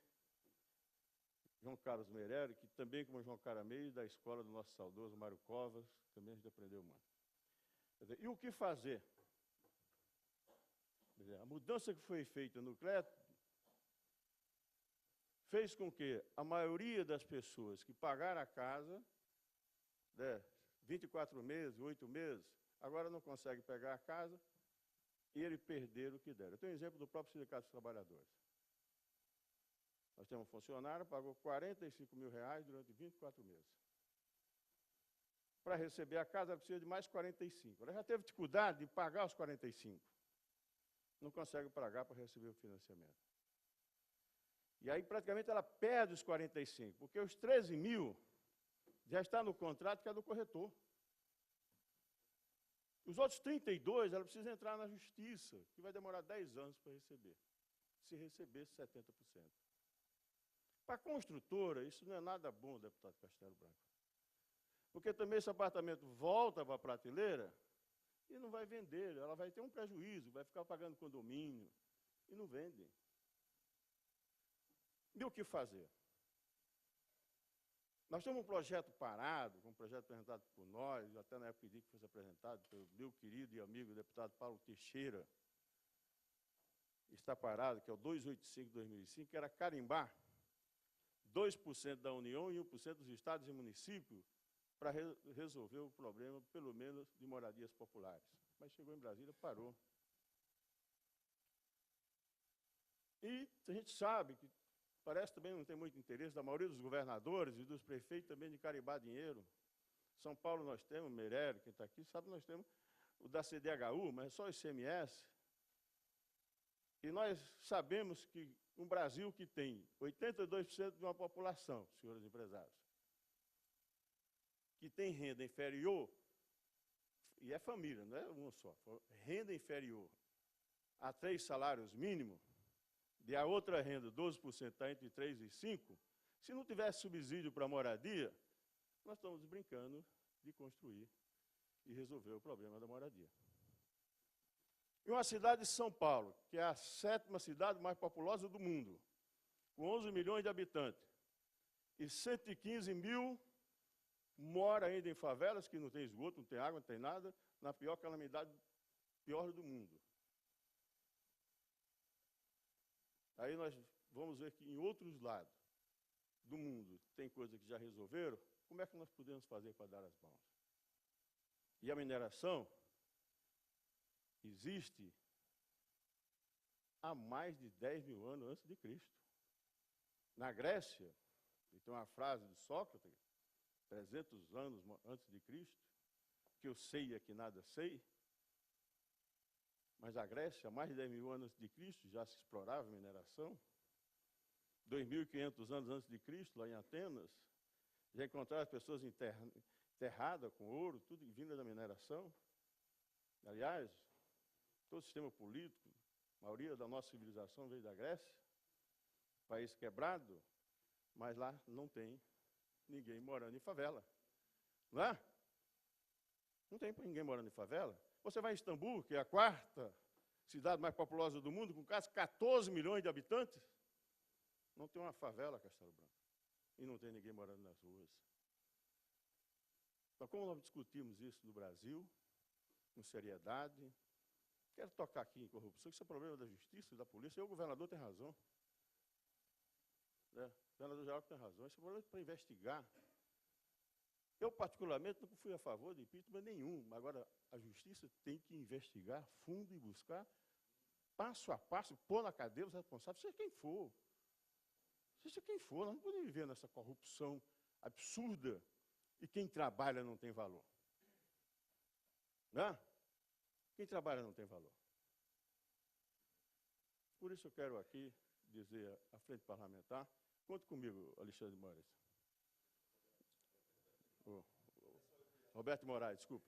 João Carlos Meirelles, que também, como João Caramês, da escola do nosso saudoso Mário Covas, também a gente aprendeu muito. E o que fazer? A mudança que foi feita no crédito fez com que a maioria das pessoas que pagaram a casa, 24 meses, 8 meses, agora não consegue pegar a casa e ele perder o que deram. Eu tenho um exemplo do próprio Sindicato dos Trabalhadores. Nós temos um funcionário que pagou R$45 mil durante 24 meses. Para receber a casa, ela precisa de mais 45. Ela já teve dificuldade de pagar os 45. Não consegue pagar para receber o financiamento. E aí, praticamente, ela perde os 45, porque os 13 mil já está no contrato que é do corretor. Os outros 32, ela precisa entrar na justiça, que vai demorar 10 anos para receber, se receber 70%. Para a construtora, isso não é nada bom, deputado Castelo Branco. Porque também esse apartamento volta para a prateleira e não vai vender, ela vai ter um prejuízo, vai ficar pagando condomínio e não vende. E o que fazer? Nós temos um projeto parado, um projeto apresentado por nós, até na época que fosse apresentado pelo meu querido e amigo deputado Paulo Teixeira, está parado, que é o 285/2005, que era carimbar 2% da União e 1% dos estados e municípios para resolver o problema, pelo menos, de moradias populares. Mas chegou em Brasília, parou. E a gente sabe que parece também não tem muito interesse da maioria dos governadores e dos prefeitos também de carimbar dinheiro. São Paulo nós temos, Meirelles, quem está aqui, sabe, nós temos o da CDHU, mas é só o ICMS. E nós sabemos que um Brasil que tem 82% de uma população, senhores empresários, que tem renda inferior, e é família, não é uma só, renda inferior a 3 salários mínimos, e a outra renda, 12%, está entre 3 e 5, se não tivesse subsídio para moradia, nós estamos brincando de construir e resolver o problema da moradia. E uma cidade de São Paulo, que é a 7ª cidade mais populosa do mundo, com 11 milhões de habitantes, e 115 mil mora ainda em favelas, que não tem esgoto, não tem água, não tem nada, na pior calamidade, pior do mundo. Aí nós vamos ver que em outros lados do mundo tem coisas que já resolveram, como é que nós podemos fazer para dar as mãos? E a mineração existe há mais de 10 mil anos antes de Cristo. Na Grécia, tem uma frase de Sócrates, 300 anos antes de Cristo, que eu sei é que nada sei, mas a Grécia, há mais de 10 mil anos antes de Cristo, já se explorava mineração. 2.500 anos antes de Cristo, lá em Atenas, já encontraram as pessoas enterradas com ouro, tudo vindo da mineração. Aliás, todo o sistema político, a maioria da nossa civilização veio da Grécia, país quebrado, mas lá não tem ninguém morando em favela. Não é? Não tem ninguém morando em favela. Você vai em Istambul, que é a 4ª cidade mais populosa do mundo, com quase 14 milhões de habitantes, não tem uma favela, Castelo Branco. E não tem ninguém morando nas ruas. Então, como nós discutimos isso no Brasil, com seriedade, quero tocar aqui em corrupção, isso é problema da justiça e da polícia, e o governador tem razão. O governador geral tem razão, esse é problema para investigar. Eu, particularmente, nunca fui a favor de impeachment nenhum. Agora, a justiça tem que investigar fundo e buscar, passo a passo, pôr na cadeia os responsáveis, seja quem for. Seja quem for, nós não podemos viver nessa corrupção absurda e quem trabalha não tem valor. Não é? Quem trabalha não tem valor. Por isso eu quero aqui dizer à frente parlamentar, conte comigo, Alexandre de Moraes. Roberto Moraes, desculpe.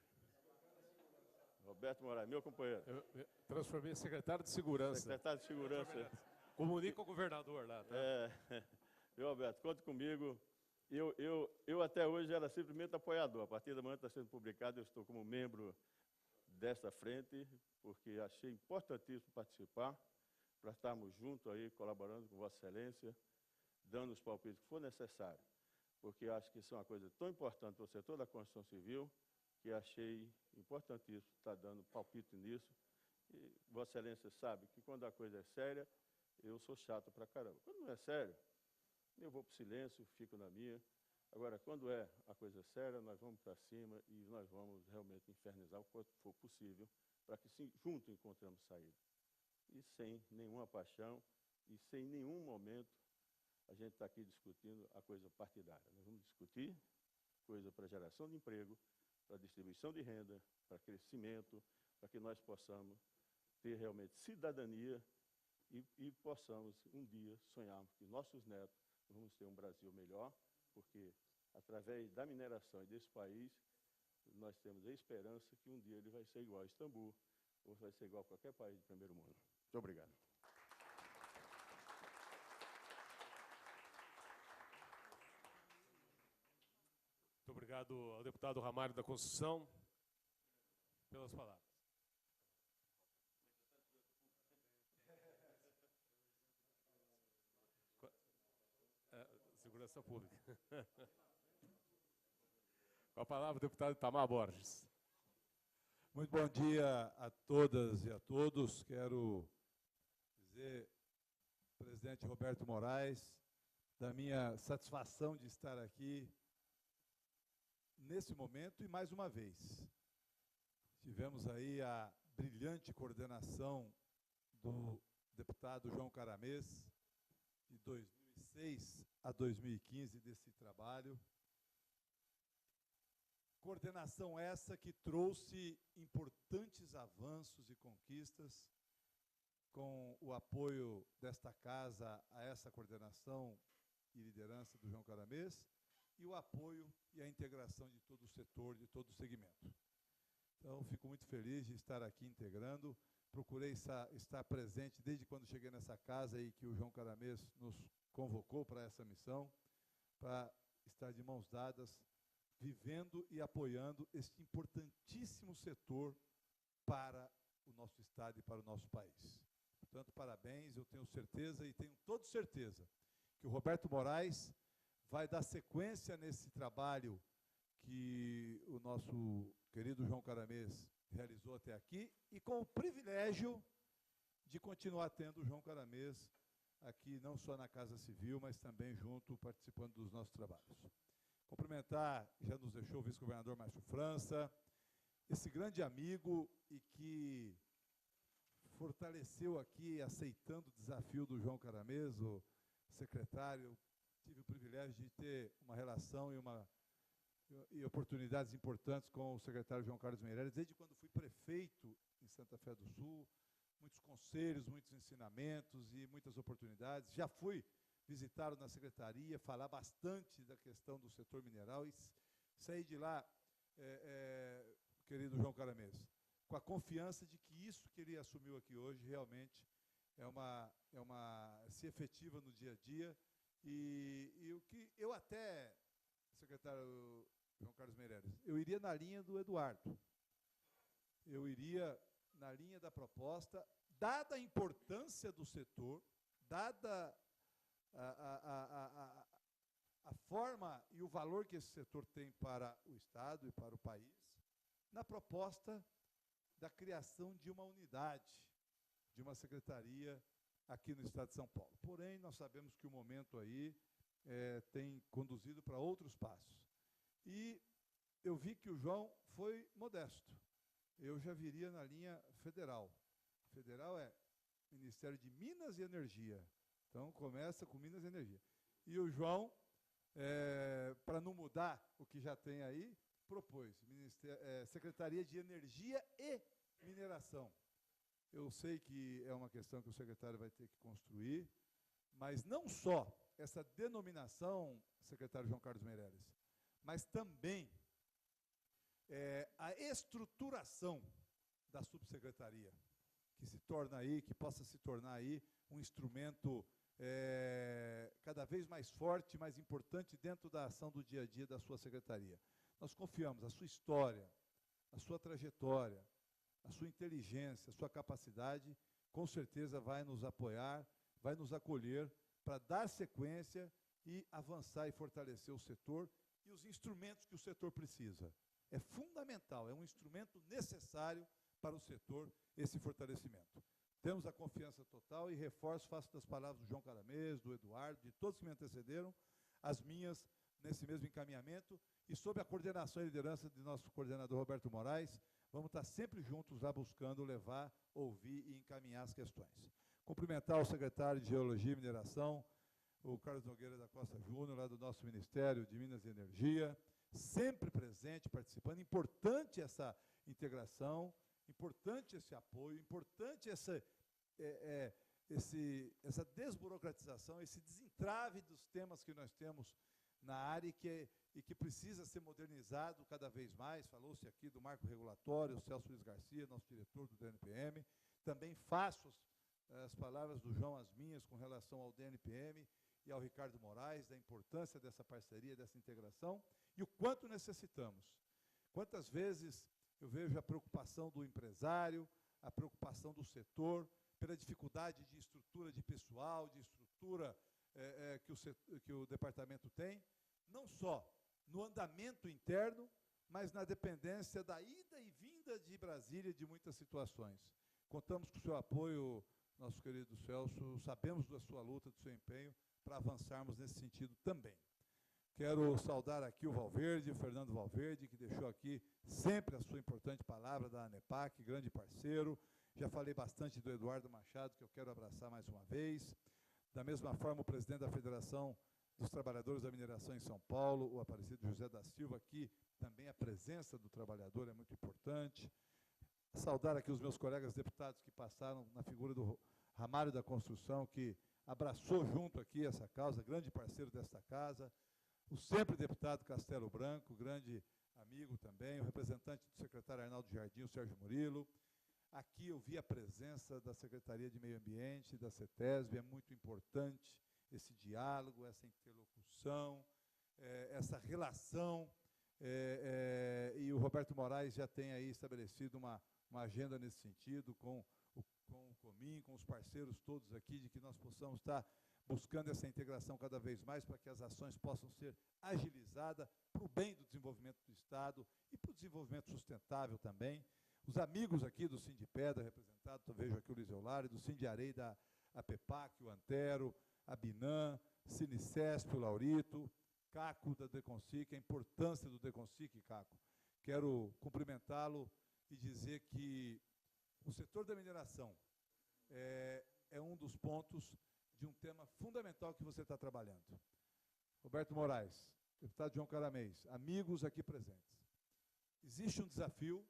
Roberto Moraes, meu companheiro. Eu transformei em secretário de Segurança. Secretário de Segurança. Comunica o governador lá, tá? Meu Roberto, conte comigo. Eu até hoje era simplesmente apoiador. A partir da manhã está sendo publicado, eu estou como membro dessa frente, porque achei importantíssimo participar, para estarmos juntos aí, colaborando com Vossa Excelência, dando os palpites que for necessário, porque acho que isso é uma coisa tão importante para o setor da construção civil, que achei importantíssimo estar dando palpite nisso. E Vossa Excelência sabe que quando a coisa é séria, eu sou chato pra caramba. Quando não é sério, eu vou para o silêncio, fico na minha. Agora, quando é a coisa séria, nós vamos para cima e nós vamos realmente infernizar o quanto for possível, para que juntos encontremos saída. E sem nenhuma paixão e sem nenhum momento a gente está aqui discutindo a coisa partidária. Nós vamos discutir coisa para geração de emprego, para distribuição de renda, para crescimento, para que nós possamos ter realmente cidadania e possamos um dia sonharmos que nossos netos vamos ter um Brasil melhor, porque através da mineração e desse país, nós temos a esperança que um dia ele vai ser igual a Istambul, ou vai ser igual a qualquer país do primeiro mundo. Muito obrigado. Muito obrigado ao deputado Ramário da Constituição pelas palavras. Segurança Pública. Com a palavra, o deputado Itamar Borges. Muito bom dia a todas e a todos. Quero dizer, presidente Roberto Moraes, da minha satisfação de estar aqui nesse momento e mais uma vez. Tivemos aí a brilhante coordenação do deputado João Caramês, de 2006 a 2015 desse trabalho. Coordenação essa que trouxe importantes avanços e conquistas com o apoio desta casa a essa coordenação e liderança do João Caramês e o apoio e a integração de todo o setor, de todo o segmento. Então, fico muito feliz de estar aqui integrando. Procurei estar presente desde quando cheguei nessa casa e que o João Caramês nos convocou para essa missão, para estar de mãos dadas, vivendo e apoiando este importantíssimo setor para o nosso Estado e para o nosso país. Portanto, parabéns, eu tenho certeza e tenho toda certeza que o Roberto Moraes vai dar sequência nesse trabalho que o nosso querido João Caramês realizou até aqui e com o privilégio de continuar tendo o João Caramês aqui, não só na Casa Civil, mas também junto, participando dos nossos trabalhos. Cumprimentar, já nos deixou o vice-governador Márcio França, esse grande amigo e que fortaleceu aqui, aceitando o desafio do João Caramês, o secretário. Tive o privilégio de ter uma relação e oportunidades importantes com o secretário João Carlos Meireles, desde quando fui prefeito em Santa Fé do Sul, muitos conselhos, muitos ensinamentos e muitas oportunidades. Já fui visitá-lo na secretaria, falar bastante da questão do setor mineral e sair de lá, querido João Caramês, com a confiança de que isso que ele assumiu aqui hoje realmente se efetiva no dia a dia. E o que eu até, secretário João Carlos Meireles, eu iria na linha do Eduardo. Eu iria na linha da proposta, dada a importância do setor, dada a forma e o valor que esse setor tem para o Estado e para o país, na proposta da criação de uma unidade, de uma secretaria aqui no Estado de São Paulo. Porém, nós sabemos que o momento aí tem conduzido para outros passos. E eu vi que o João foi modesto. Eu já viria na linha federal. Federal é Ministério de Minas e Energia. Então, começa com Minas e Energia. E o João, para não mudar o que já tem aí, propôs Secretaria de Energia e Mineração. Eu sei que é uma questão que o secretário vai ter que construir, mas não só essa denominação, secretário João Carlos Meireles, mas também a estruturação da subsecretaria, que possa se tornar aí um instrumento cada vez mais forte, mais importante dentro da ação do dia a dia da sua secretaria. Nós confiamos, a sua história, a sua trajetória, a sua inteligência, a sua capacidade, com certeza vai nos apoiar, vai nos acolher para dar sequência e avançar e fortalecer o setor e os instrumentos que o setor precisa. É fundamental, é um instrumento necessário para o setor esse fortalecimento. Temos a confiança total e reforço, faço das palavras do João Caramês, do Eduardo, de todos que me antecederam, as minhas nesse mesmo encaminhamento, e sob a coordenação e liderança de nosso coordenador Roberto Moraes, vamos estar sempre juntos lá buscando levar, ouvir e encaminhar as questões. Cumprimentar o secretário de Geologia e Mineração, o Carlos Nogueira da Costa Júnior, lá do nosso Ministério de Minas e Energia, sempre presente, participando. Importante essa integração, importante esse apoio, importante essa desburocratização, esse desentrave dos temas que nós temos na área e que precisa ser modernizado cada vez mais. Falou-se aqui do marco regulatório, o Celso Luiz Garcia, nosso diretor do DNPM. Também faço as palavras do João as minhas com relação ao DNPM e ao Ricardo Moraes, da importância dessa parceria, dessa integração, e o quanto necessitamos. Quantas vezes eu vejo a preocupação do empresário, a preocupação do setor, pela dificuldade de estrutura de pessoal, de estrutura que o departamento tem, não só no andamento interno, mas na dependência da ida e vinda de Brasília de muitas situações. Contamos com o seu apoio, nosso querido Celso, sabemos da sua luta, do seu empenho, para avançarmos nesse sentido também. Quero saudar aqui o Valverde, o Fernando Valverde, que deixou aqui sempre a sua importante palavra da ANEPAC, grande parceiro. Já falei bastante do Eduardo Machado, que eu quero abraçar mais uma vez. Da mesma forma, o presidente da Federação dos Trabalhadores da Mineração em São Paulo, o Aparecido José da Silva, aqui também a presença do trabalhador é muito importante. Saudar aqui os meus colegas deputados que passaram na figura do Ramalho da Construção, que abraçou junto aqui essa causa, grande parceiro desta casa, o sempre deputado Castelo Branco, grande amigo também, o representante do secretário Arnaldo Jardim, o Sérgio Murilo. Aqui eu vi a presença da Secretaria de Meio Ambiente, da CETESB, é muito importante esse diálogo, essa interlocução, essa relação, e o Roberto Moraes já tem aí estabelecido uma agenda nesse sentido, com o Comim, com os parceiros todos aqui, de que nós possamos estar buscando essa integração cada vez mais para que as ações possam ser agilizadas para o bem do desenvolvimento do Estado e para o desenvolvimento sustentável também. Os amigos aqui do Sindipedra, representado, vejo aqui o Luiz Eulário, do Sindiarei da APEPAC, o Antero, a Binan, Sinicesp, o Laurito, Caco da Deconsic, a importância do Deconsic, Caco. Quero cumprimentá-lo e dizer que o setor da mineração é um dos pontos de um tema fundamental que você está trabalhando. Roberto Moraes, deputado João Caramês, amigos aqui presentes. Existe um desafio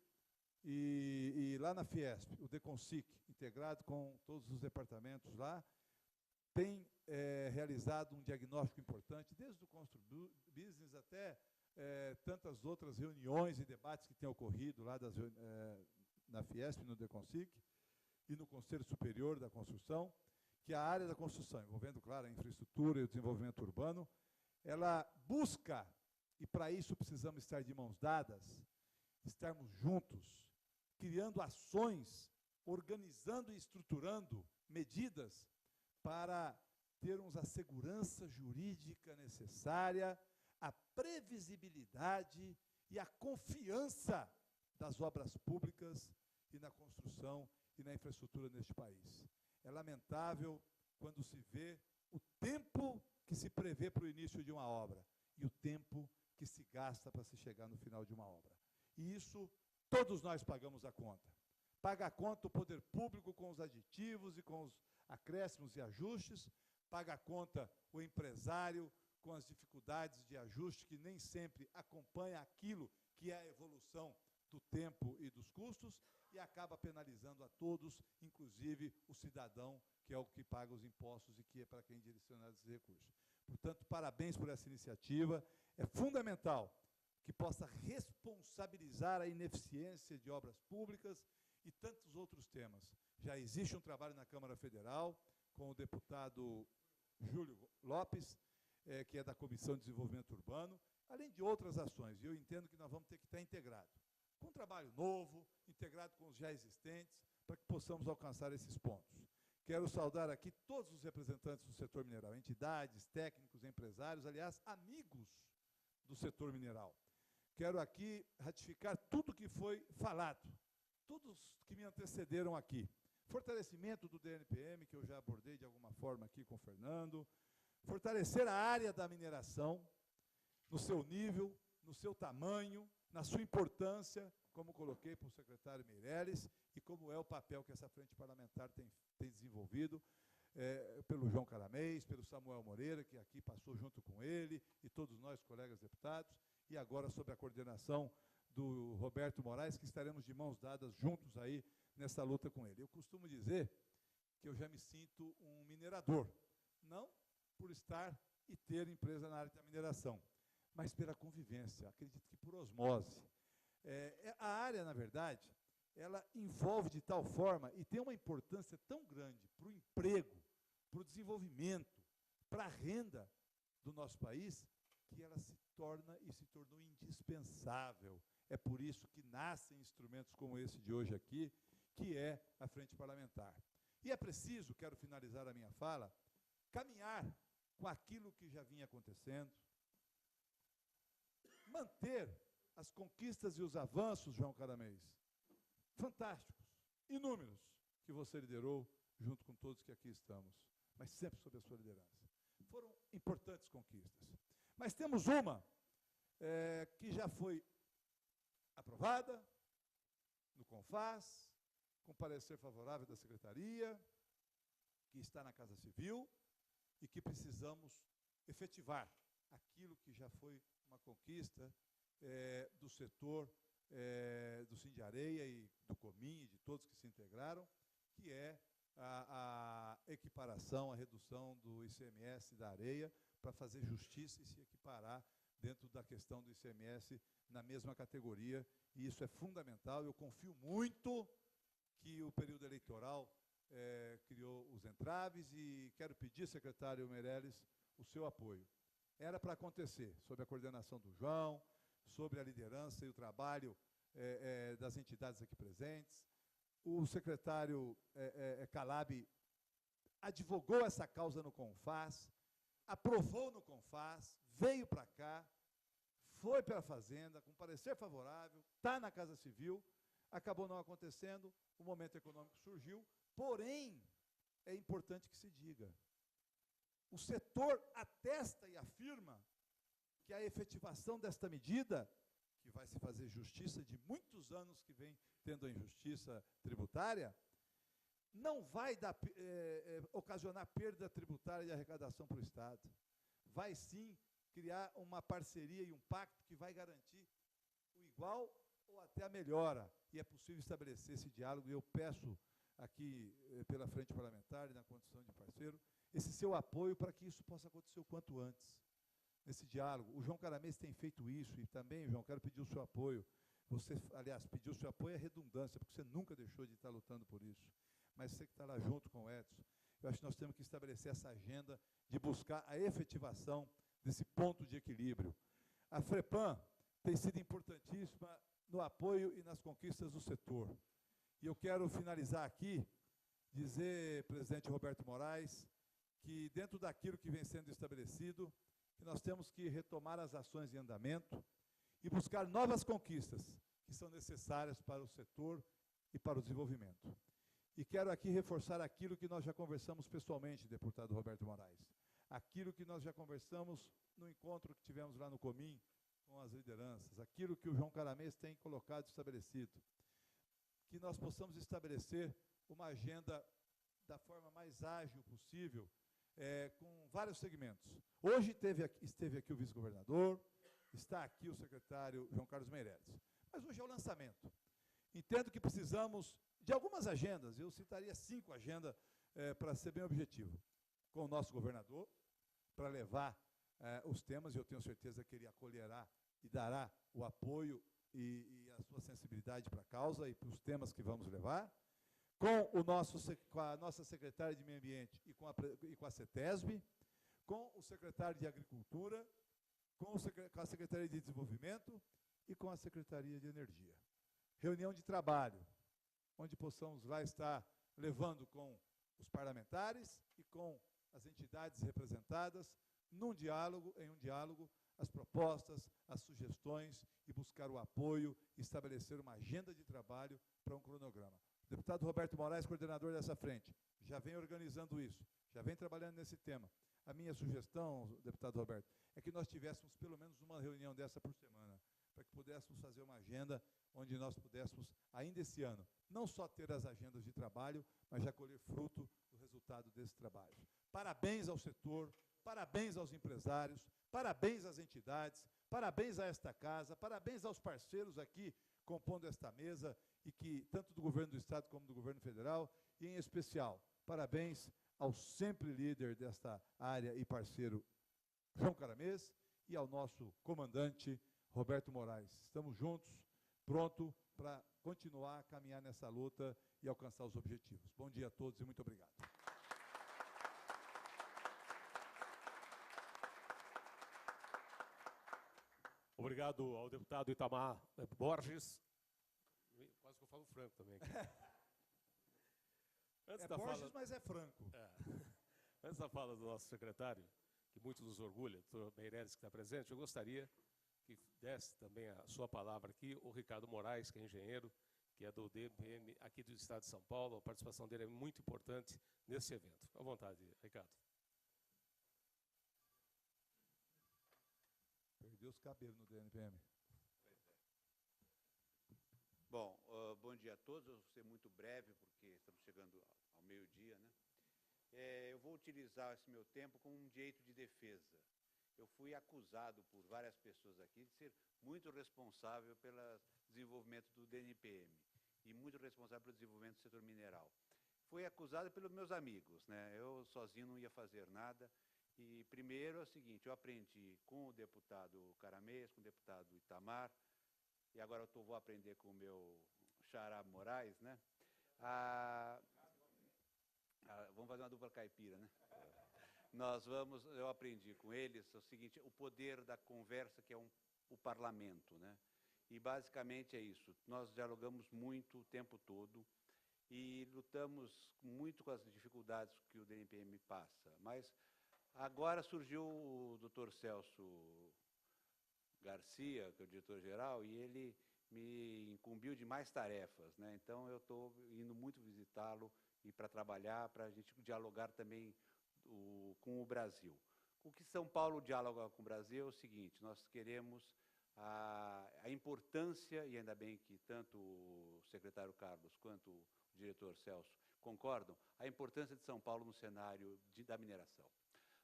e lá na Fiesp, o Deconsic, integrado com todos os departamentos lá, tem realizado um diagnóstico importante, desde o Constru Business até tantas outras reuniões e debates que têm ocorrido lá na Fiesp, no Deconsic, e no Conselho Superior da Construção, que a área da construção, envolvendo, claro, a infraestrutura e o desenvolvimento urbano, ela busca, e para isso precisamos estar de mãos dadas, estarmos juntos, criando ações, organizando e estruturando medidas para termos a segurança jurídica necessária, a previsibilidade e a confiança das obras públicas e na construção e na infraestrutura neste país. É lamentável quando se vê o tempo que se prevê para o início de uma obra e o tempo que se gasta para se chegar no final de uma obra. E isso, todos nós pagamos a conta. Paga a conta o poder público com os aditivos e com os acréscimos e ajustes, paga a conta o empresário com as dificuldades de ajuste que nem sempre acompanha aquilo que é a evolução do tempo e dos custos, e acaba penalizando a todos, inclusive o cidadão, que é o que paga os impostos e que é para quem direcionar esses recursos. Portanto, parabéns por essa iniciativa. É fundamental que possa responsabilizar a ineficiência de obras públicas e tantos outros temas. Já existe um trabalho na Câmara Federal com o deputado Júlio Lopes, que é da Comissão de Desenvolvimento Urbano, além de outras ações. E eu entendo que nós vamos ter que estar integrados, com um trabalho novo, integrado com os já existentes, para que possamos alcançar esses pontos. Quero saudar aqui todos os representantes do setor mineral, entidades, técnicos, empresários, aliás, amigos do setor mineral. Quero aqui ratificar tudo que foi falado, todos que me antecederam aqui. Fortalecimento do DNPM, que eu já abordei de alguma forma aqui com o Fernando. Fortalecer a área da mineração, no seu nível, no seu tamanho, na sua importância, como coloquei para o secretário Meirelles, e como é o papel que essa frente parlamentar tem desenvolvido, pelo João Caramês, pelo Samuel Moreira, que aqui passou junto com ele, e todos nós, colegas deputados, e agora sob a coordenação do Roberto Moraes, que estaremos de mãos dadas juntos aí nessa luta com ele. Eu costumo dizer que eu já me sinto um minerador, não por estar e ter empresa na área da mineração, mas pela convivência, acredito que por osmose. A área, na verdade, ela envolve de tal forma e tem uma importância tão grande para o emprego, para o desenvolvimento, para a renda do nosso país, que ela se torna e se tornou indispensável. É por isso que nascem instrumentos como esse de hoje aqui, que é a Frente Parlamentar. E é preciso, quero finalizar a minha fala, caminhar com aquilo que já vinha acontecendo, manter as conquistas e os avanços, João Caramês, fantásticos, inúmeros, que você liderou junto com todos que aqui estamos, mas sempre sob a sua liderança. Foram importantes conquistas. Mas temos uma que já foi aprovada no CONFAS, com parecer favorável da Secretaria, que está na Casa Civil e que precisamos efetivar aquilo que já foi uma conquista do setor do Sindiareia e do Comin e de todos que se integraram, que é a equiparação, a redução do ICMS da areia, para fazer justiça e se equiparar dentro da questão do ICMS na mesma categoria, e isso é fundamental. Eu confio muito que o período eleitoral criou os entraves e quero pedir, secretário Meirelles, o seu apoio. Era para acontecer, sob a coordenação do João, sobre a liderança e o trabalho das entidades aqui presentes. O secretário Calab advogou essa causa no CONFAS, aprovou no CONFAS, veio para cá, foi para a Fazenda, com parecer favorável, está na Casa Civil, acabou não acontecendo, o momento econômico surgiu, porém, é importante que se diga, o setor atesta e afirma que a efetivação desta medida, que vai se fazer justiça de muitos anos que vem tendo a injustiça tributária, não vai ocasionar perda tributária e arrecadação para o Estado. Vai sim criar uma parceria e um pacto que vai garantir o igual ou até a melhora. E é possível estabelecer esse diálogo, e eu peço aqui, pela Frente Parlamentar e na condição de parceiro, esse seu apoio para que isso possa acontecer o quanto antes. Nesse diálogo, o João Caramês tem feito isso, e também, João, quero pedir o seu apoio. Você, aliás, pediu o seu apoio é redundância, porque você nunca deixou de estar lutando por isso. Mas você que está lá junto com o Edson, eu acho que nós temos que estabelecer essa agenda de buscar a efetivação desse ponto de equilíbrio. A FREPAM tem sido importantíssima no apoio e nas conquistas do setor. E eu quero finalizar aqui, dizer, presidente Roberto Moraes, que dentro daquilo que vem sendo estabelecido, que nós temos que retomar as ações em andamento e buscar novas conquistas que são necessárias para o setor e para o desenvolvimento. E quero aqui reforçar aquilo que nós já conversamos pessoalmente, deputado Roberto Moraes, aquilo que nós já conversamos no encontro que tivemos lá no Comin com as lideranças, aquilo que o João Caramês tem colocado e estabelecido, que nós possamos estabelecer uma agenda da forma mais ágil possível, com vários segmentos. Hoje esteve aqui o vice-governador, está aqui o secretário João Carlos Meirelles, mas hoje é o lançamento. Entendo que precisamos de algumas agendas, eu citaria 5 agendas para ser bem objetivo, com o nosso governador, para levar os temas, e eu tenho certeza que ele acolherá e dará o apoio e a sua sensibilidade para a causa e para os temas que vamos levar, com a nossa secretária de Meio Ambiente e com a CETESB, com o secretário de Agricultura, com a Secretaria de Desenvolvimento e com a Secretaria de Energia. Reunião de trabalho, onde possamos lá estar levando com os parlamentares e com as entidades representadas, em um diálogo, as propostas, as sugestões e buscar o apoio e estabelecer uma agenda de trabalho para um cronograma. O deputado Roberto Moraes, coordenador dessa frente, já vem organizando isso, já vem trabalhando nesse tema. A minha sugestão, deputado Roberto, é que nós tivéssemos pelo menos uma reunião dessa por semana, para que pudéssemos fazer uma agenda onde nós pudéssemos, ainda esse ano, não só ter as agendas de trabalho, mas já colher fruto do resultado desse trabalho. Parabéns ao setor, parabéns aos empresários, parabéns às entidades, parabéns a esta casa, parabéns aos parceiros aqui compondo esta mesa, e que tanto do governo do Estado como do governo federal, e em especial, parabéns ao sempre líder desta área e parceiro João Caramês e ao nosso comandante Roberto Moraes. Estamos juntos, pronto para continuar a caminhar nessa luta e alcançar os objetivos. Bom dia a todos e muito obrigado. Obrigado ao deputado Itamar Borges. Quase que eu falo franco também aqui. Antes da Borges, fala, mas é franco. Antes da fala do nosso secretário, que muito nos orgulha, doutor Meireles, que está presente, eu gostaria que desse também a sua palavra aqui o Ricardo Moraes, que é engenheiro, que é do DPM aqui do Estado de São Paulo. A participação dele é muito importante nesse evento. À vontade, Ricardo. Perdeu os cabelos no DNPM. Bom, bom dia a todos. Eu vou ser muito breve, porque estamos chegando ao meio-dia, né? Eu vou utilizar esse meu tempo como um direito de defesa. Eu fui acusado por várias pessoas aqui de ser muito responsável pelo desenvolvimento do DNPM e muito responsável pelo desenvolvimento do setor mineral. Fui acusado pelos meus amigos, né? Eu sozinho não ia fazer nada. E primeiro é o seguinte, eu aprendi com o deputado Caramês, com o deputado Itamar, e agora vou aprender com o meu xará Moraes, né? Vamos fazer uma dupla caipira, né? Eu aprendi com eles o seguinte, o poder da conversa, que é o parlamento, né? E basicamente é isso, nós dialogamos muito o tempo todo e lutamos muito com as dificuldades que o DNPM passa, mas agora surgiu o doutor Celso Garcia, que é o diretor-geral, e ele me incumbiu de mais tarefas, né? Então, eu estou indo muito visitá-lo e para trabalhar, para a gente dialogar também com o Brasil. O que São Paulo dialoga com o Brasil é o seguinte, nós queremos a importância, e ainda bem que tanto o secretário Carlos quanto o diretor Celso concordam, a importância de São Paulo no cenário da mineração.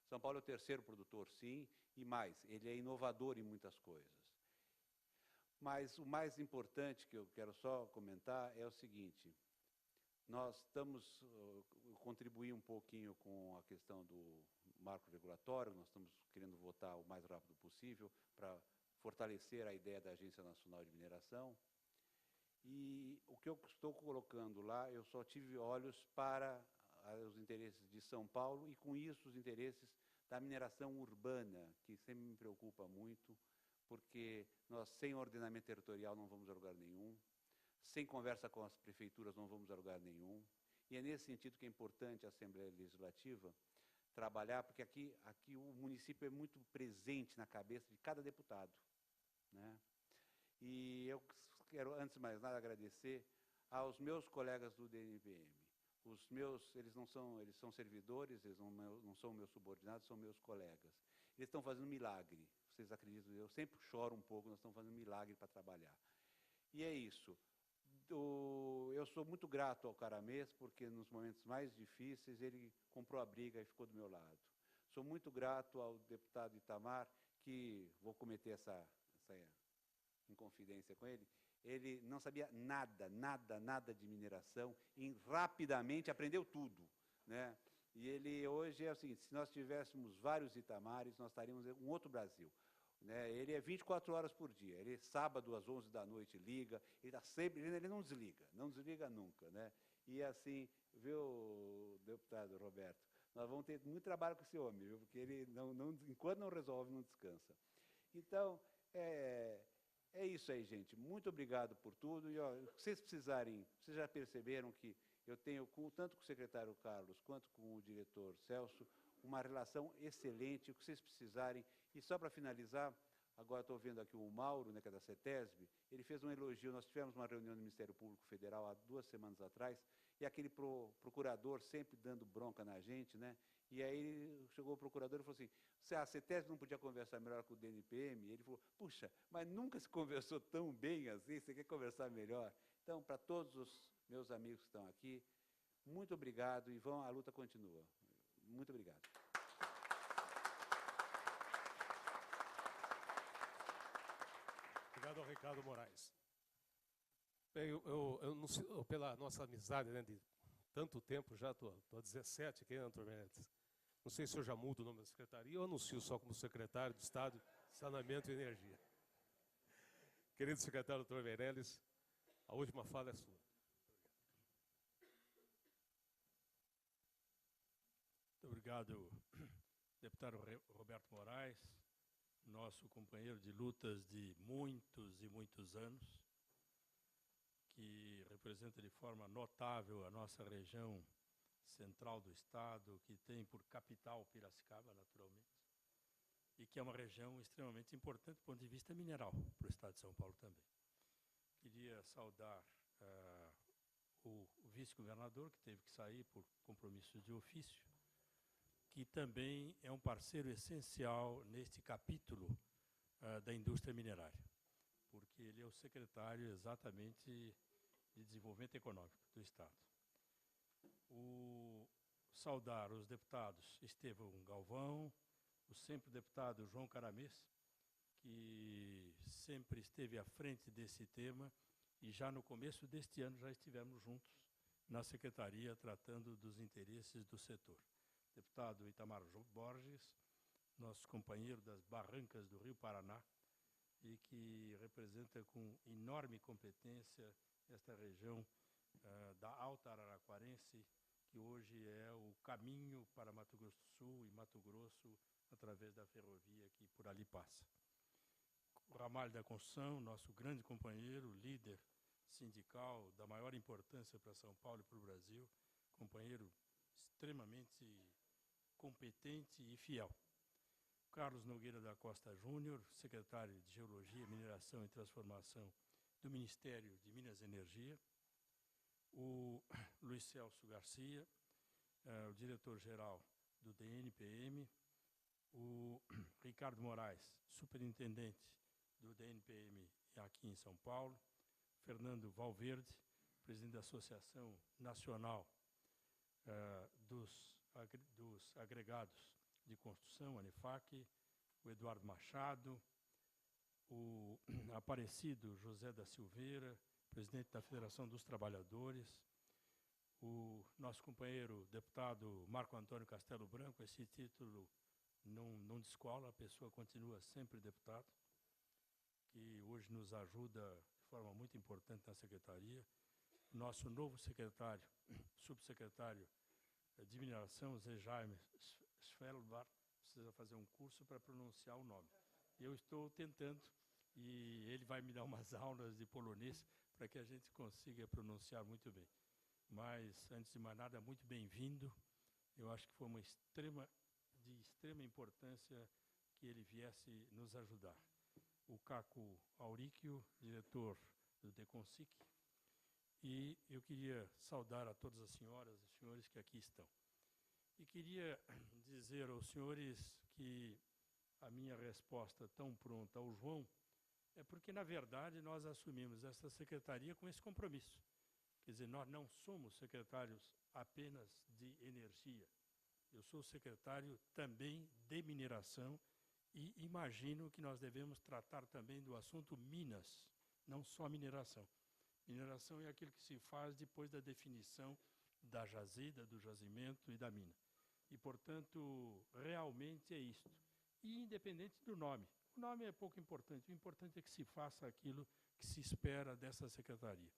São Paulo é o terceiro produtor, sim, e mais, ele é inovador em muitas coisas. Mas o mais importante que eu quero só comentar é o seguinte, nós estamos contribuir um pouquinho com a questão do marco regulatório, nós estamos querendo votar o mais rápido possível para fortalecer a ideia da Agência Nacional de Mineração. E o que eu estou colocando lá, eu só tive olhos para os interesses de São Paulo e, com isso, os interesses da mineração urbana, que sempre me preocupa muito, porque nós, sem ordenamento territorial, não vamos a lugar nenhum, sem conversa com as prefeituras, não vamos a lugar nenhum, e é nesse sentido que é importante a Assembleia Legislativa trabalhar, porque aqui o município é muito presente na cabeça de cada deputado, né? E eu quero, antes de mais nada, agradecer aos meus colegas do DNPM. Eles são servidores, eles não são meus subordinados, são meus colegas. Eles estão fazendo um milagre, vocês acreditam? Eu sempre choro um pouco, nós estamos fazendo um milagre para trabalhar. E é isso. Eu sou muito grato ao Caramês, porque nos momentos mais difíceis ele comprou a briga e ficou do meu lado. Sou muito grato ao deputado Itamar, que vou cometer essa inconfidência com ele, Ele não sabia nada, nada, nada de mineração e rapidamente aprendeu tudo, né? E ele hoje é o seguinte, se nós tivéssemos vários Itamares, nós estaríamos em um outro Brasil. Né? Ele é 24 horas por dia, ele sábado às 11 da noite liga, ele tá sempre, ele não desliga nunca. Né? E assim, viu, deputado Roberto, nós vamos ter muito trabalho com esse homem, viu? Porque ele, enquanto não resolve, não descansa. Então, é isso aí, gente. Muito obrigado por tudo. E, ó, se vocês precisarem, vocês já perceberam que eu tenho, tanto com o secretário Carlos quanto com o diretor Celso, uma relação excelente, o que vocês precisarem. E só para finalizar, agora estou vendo aqui o Mauro, né, que é da CETESB, ele fez um elogio, nós tivemos uma reunião do Ministério Público Federal há 2 semanas atrás, e aquele procurador sempre dando bronca na gente, né? E aí chegou o procurador e falou assim, a CETESB não podia conversar melhor com o DNPM? Ele falou, puxa, mas nunca se conversou tão bem assim, você quer conversar melhor? Então, para todos os meus amigos que estão aqui, muito obrigado e a luta continua. Muito obrigado. Obrigado ao Ricardo Moraes. Bem, pela nossa amizade, né, de tanto tempo, já estou há 17 aqui, né, doutor Meirelles? Não sei se eu já mudo o nome da secretaria ou anuncio só como secretário de Estado de Saneamento e Energia. Querido secretário doutor Meirelles, a última fala é sua. Muito obrigado, deputado Roberto Moraes, nosso companheiro de lutas de muitos e muitos anos, que representa de forma notável a nossa região central do Estado, que tem por capital Piracicaba, naturalmente, e que é uma região extremamente importante do ponto de vista mineral para o Estado de São Paulo também. Queria saudar o vice-governador, que teve que sair por compromissos de ofício, que também é um parceiro essencial neste capítulo da indústria minerária, porque ele é o secretário exatamente de Desenvolvimento Econômico do Estado. Saudar os deputados Estevão Galvão, o sempre deputado João Caramês, que sempre esteve à frente desse tema, e já no começo deste ano já estivemos juntos na secretaria tratando dos interesses do setor. Deputado Itamar Borges, nosso companheiro das Barrancas do Rio Paraná, e que representa com enorme competência esta região da Alta Araraquarense, que hoje é o caminho para Mato Grosso do Sul e Mato Grosso através da ferrovia que por ali passa. O Ramalho da Construção, nosso grande companheiro, líder sindical da maior importância para São Paulo e para o Brasil, companheiro extremamente competente e fiel. Carlos Nogueira da Costa Júnior, secretário de Geologia, Mineração e Transformação do Ministério de Minas e Energia. O Luiz Celso Garcia, o diretor-geral do DNPM. O Ricardo Moraes, superintendente do DNPM aqui em São Paulo. Fernando Valverde, presidente da Associação Nacional dos Agregados de Construção, ANEFAC, o Eduardo Machado, o Aparecido José da Silveira, presidente da Federação dos Trabalhadores, o nosso companheiro deputado Marco Antônio Castelo Branco, esse título não descola, a pessoa continua sempre deputado, que hoje nos ajuda de forma muito importante na secretaria. Nosso novo secretário, subsecretário de Mineração, Zé Jaime Svelbar, precisa fazer um curso para pronunciar o nome. Eu estou tentando, e ele vai me dar umas aulas de polonês para que a gente consiga pronunciar muito bem. Mas, antes de mais nada, muito bem-vindo. Eu acho que foi de extrema importância que ele viesse nos ajudar. O Caco Auríquio, diretor do DECONSIC, e eu queria saudar a todas as senhoras e senhores que aqui estão. E queria dizer aos senhores que a minha resposta tão pronta ao João é porque, na verdade, nós assumimos essa secretaria com esse compromisso. Quer dizer, nós não somos secretários apenas de energia. Eu sou secretário também de mineração e imagino que nós devemos tratar também do assunto Minas não só mineração. Mineração é aquilo que se faz depois da definição da jazida, do jazimento e da mina. E, portanto, realmente é isto. E independente do nome. O nome é pouco importante. O importante é que se faça aquilo que se espera dessa secretaria.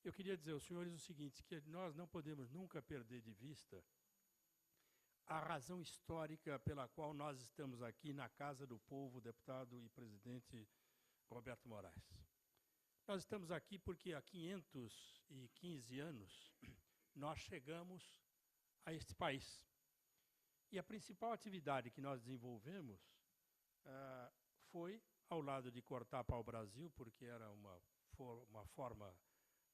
Eu queria dizer aos senhores o seguinte, que nós não podemos nunca perder de vista a razão histórica pela qual nós estamos aqui na Casa do Povo, deputado e presidente Roberto Moraes. Nós estamos aqui porque há 515 anos nós chegamos a este país. E a principal atividade que nós desenvolvemos foi, ao lado de cortar pau-brasil, porque era uma forma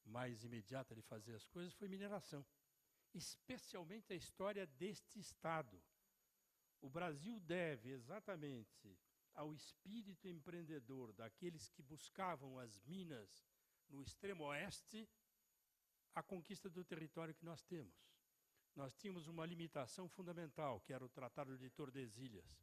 mais imediata de fazer as coisas, foi mineração. Especialmente a história deste Estado. O Brasil deve exatamente ao espírito empreendedor daqueles que buscavam as minas no extremo oeste a conquista do território que nós temos. Nós tínhamos uma limitação fundamental, que era o Tratado de Tordesilhas.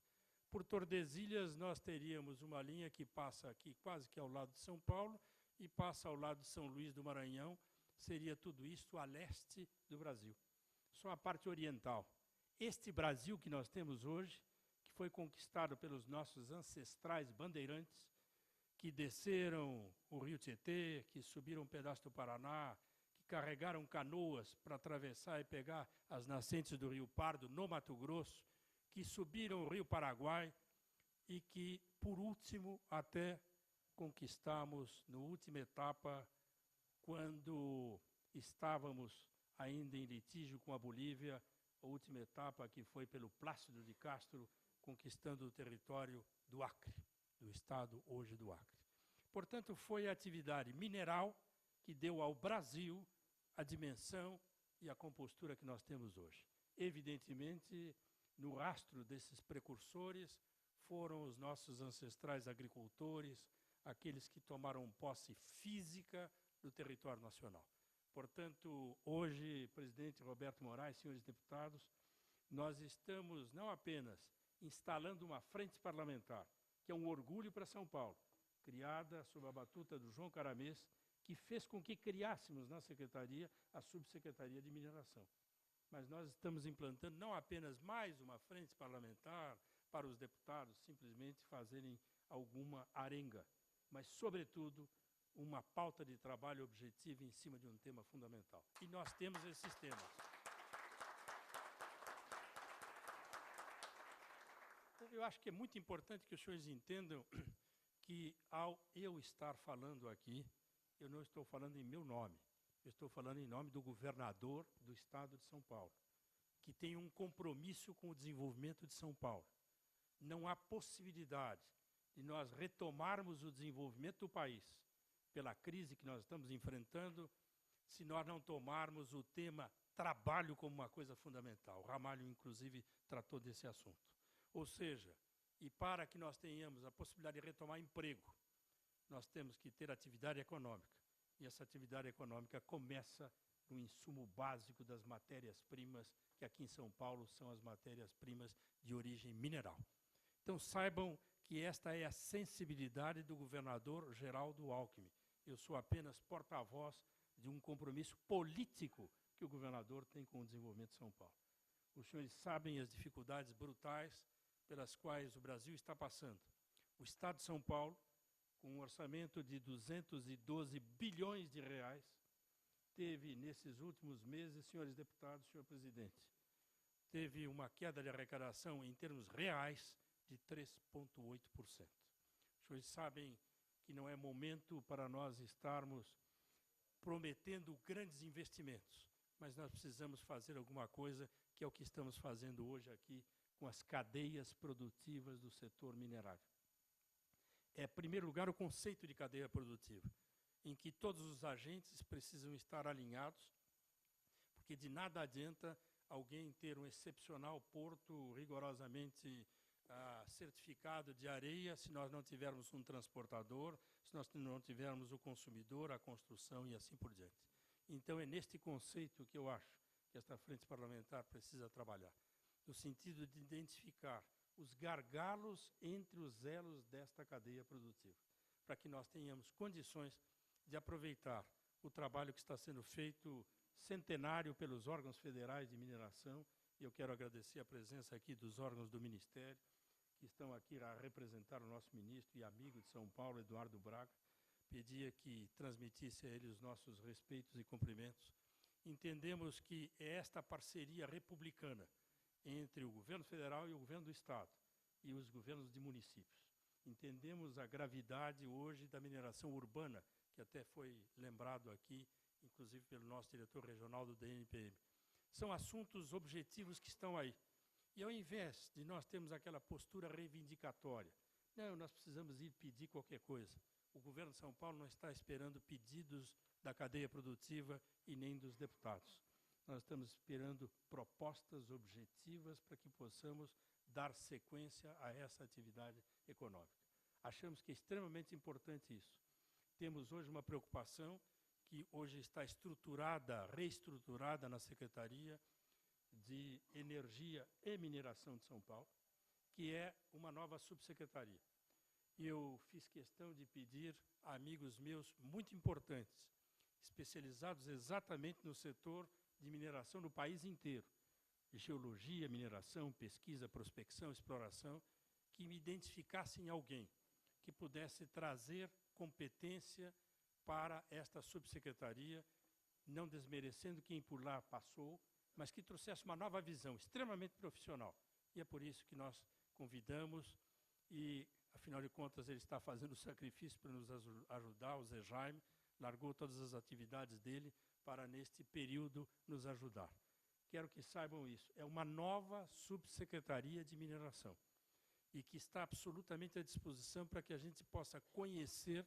Por Tordesilhas, nós teríamos uma linha que passa aqui quase que ao lado de São Paulo e passa ao lado de São Luís do Maranhão. Seria tudo isso a leste do Brasil. Só a parte oriental. Este Brasil que nós temos hoje, que foi conquistado pelos nossos ancestrais bandeirantes, que desceram o rio Tietê, que subiram um pedaço do Paraná, que carregaram canoas para atravessar e pegar as nascentes do rio Pardo, no Mato Grosso, que subiram o rio Paraguai e que, por último, até conquistamos, na última etapa, quando estávamos ainda em litígio com a Bolívia, a última etapa que foi pelo Plácido de Castro, conquistando o território do Acre, do estado hoje do Acre. Portanto, foi a atividade mineral que deu ao Brasil a dimensão e a compostura que nós temos hoje. Evidentemente, no rastro desses precursores foram os nossos ancestrais agricultores, aqueles que tomaram posse física do território nacional. Portanto, hoje, presidente Roberto Moraes, senhores deputados, nós estamos não apenas instalando uma frente parlamentar, que é um orgulho para São Paulo, criada sob a batuta do João Caramês, que fez com que criássemos na Secretaria a Subsecretaria de Mineração. Mas nós estamos implantando não apenas mais uma frente parlamentar para os deputados simplesmente fazerem alguma arenga, mas, sobretudo, uma pauta de trabalho objetiva em cima de um tema fundamental. E nós temos esses temas. Eu acho que é muito importante que os senhores entendam que, ao eu estar falando aqui, eu não estou falando em meu nome, eu estou falando em nome do governador do Estado de São Paulo, que tem um compromisso com o desenvolvimento de São Paulo. Não há possibilidade de nós retomarmos o desenvolvimento do país pela crise que nós estamos enfrentando, se nós não tomarmos o tema trabalho como uma coisa fundamental. O Ramalho, inclusive, tratou desse assunto. Ou seja, e para que nós tenhamos a possibilidade de retomar emprego, nós temos que ter atividade econômica. E essa atividade econômica começa no insumo básico das matérias-primas, que aqui em São Paulo são as matérias-primas de origem mineral. Então, saibam que esta é a sensibilidade do governador Geraldo Alckmin. Eu sou apenas porta-voz de um compromisso político que o governador tem com o desenvolvimento de São Paulo. Os senhores sabem as dificuldades brutais pelas quais o Brasil está passando. O Estado de São Paulo, com um orçamento de 212 bilhões de reais, teve, nesses últimos meses, senhores deputados, senhor presidente, teve uma queda de arrecadação em termos reais de 3,8%. Os senhores sabem que não é momento para nós estarmos prometendo grandes investimentos, mas nós precisamos fazer alguma coisa, que é o que estamos fazendo hoje aqui com as cadeias produtivas do setor minerário. É, em primeiro lugar, o conceito de cadeia produtiva, em que todos os agentes precisam estar alinhados, porque de nada adianta alguém ter um excepcional porto rigorosamente certificado de areia se nós não tivermos um transportador, se nós não tivermos o consumidor, a construção e assim por diante. Então, é neste conceito que eu acho que esta frente parlamentar precisa trabalhar, no sentido de identificar os gargalos entre os elos desta cadeia produtiva, para que nós tenhamos condições de aproveitar o trabalho que está sendo feito centenário pelos órgãos federais de mineração. E eu quero agradecer a presença aqui dos órgãos do Ministério, que estão aqui a representar o nosso ministro e amigo de São Paulo, Eduardo Braga. Pedia que transmitisse a ele os nossos respeitos e cumprimentos. Entendemos que é esta parceria republicana entre o governo federal e o governo do Estado e os governos de municípios. Entendemos a gravidade hoje da mineração urbana, que até foi lembrado aqui, inclusive pelo nosso diretor regional do DNPM. São assuntos objetivos que estão aí. E ao invés de nós termos aquela postura reivindicatória, não, nós precisamos ir pedir qualquer coisa. O governo de São Paulo não está esperando pedidos da cadeia produtiva e nem dos deputados. Nós estamos esperando propostas objetivas para que possamos dar sequência a essa atividade econômica. Achamos que é extremamente importante isso. Temos hoje uma preocupação que hoje está estruturada, reestruturada na Secretaria de Energia e Mineração de São Paulo, que é uma nova subsecretaria. Eu fiz questão de pedir a amigos meus muito importantes, especializados exatamente no setor de mineração no país inteiro, geologia, mineração, pesquisa, prospecção, exploração, que me identificassem alguém que pudesse trazer competência para esta subsecretaria, não desmerecendo quem por lá passou, mas que trouxesse uma nova visão extremamente profissional. E é por isso que nós convidamos e, afinal de contas, ele está fazendo o sacrifício para nos ajudar, o Zé Jaime, largou todas as atividades dele para, neste período, nos ajudar. Quero que saibam isso. É uma nova subsecretaria de mineração e que está absolutamente à disposição para que a gente possa conhecer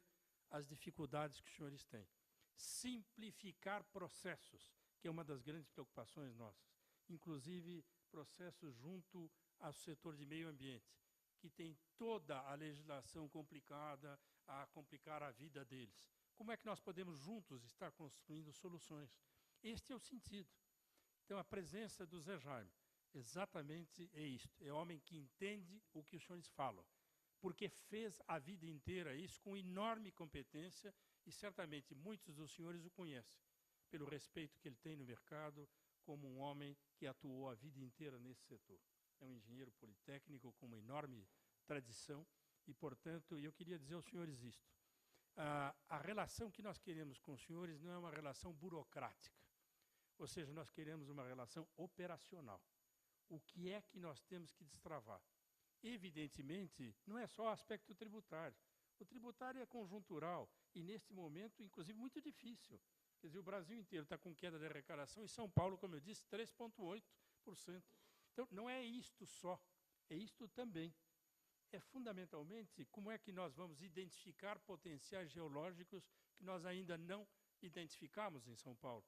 as dificuldades que os senhores têm. Simplificar processos, que é uma das grandes preocupações nossas, inclusive processos junto ao setor de meio ambiente, que tem toda a legislação complicada, a complicar a vida deles. Como é que nós podemos juntos estar construindo soluções? Este é o sentido. Então, a presença do Zé Jaime, exatamente é isto. É homem que entende o que os senhores falam, porque fez a vida inteira isso com enorme competência e certamente muitos dos senhores o conhecem, pelo respeito que ele tem no mercado, como um homem que atuou a vida inteira nesse setor. É um engenheiro politécnico com uma enorme tradição e, portanto, eu queria dizer aos senhores isto. A relação que nós queremos com os senhores não é uma relação burocrática, ou seja, nós queremos uma relação operacional. O que é que nós temos que destravar? Evidentemente, não é só o aspecto tributário. O tributário é conjuntural e, neste momento, inclusive, muito difícil. Quer dizer, o Brasil inteiro está com queda de arrecadação e São Paulo, como eu disse, 3,8%. Então, não é isto só, é isto também. É fundamentalmente como é que nós vamos identificar potenciais geológicos que nós ainda não identificamos em São Paulo.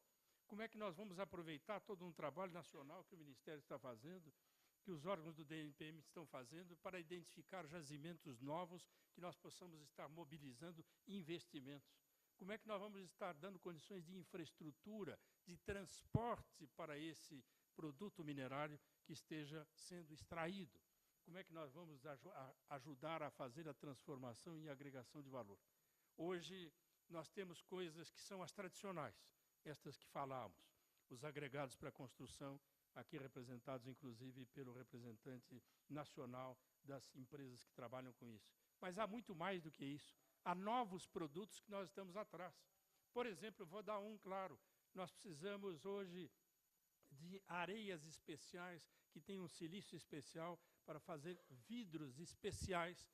Como é que nós vamos aproveitar todo um trabalho nacional que o Ministério está fazendo, que os órgãos do DNPM estão fazendo, para identificar jazimentos novos que nós possamos estar mobilizando investimentos. Como é que nós vamos estar dando condições de infraestrutura, de transporte para esse produto minerário que esteja sendo extraído? Como é que nós vamos ajudar a fazer a transformação e agregação de valor? Hoje, nós temos coisas que são as tradicionais, estas que falamos, os agregados para a construção, aqui representados, inclusive, pelo representante nacional das empresas que trabalham com isso. Mas há muito mais do que isso. Há novos produtos que nós estamos atrás. Por exemplo, eu vou dar um claro. Nós precisamos hoje de areias especiais que tenham um silício especial para fazer vidros especiais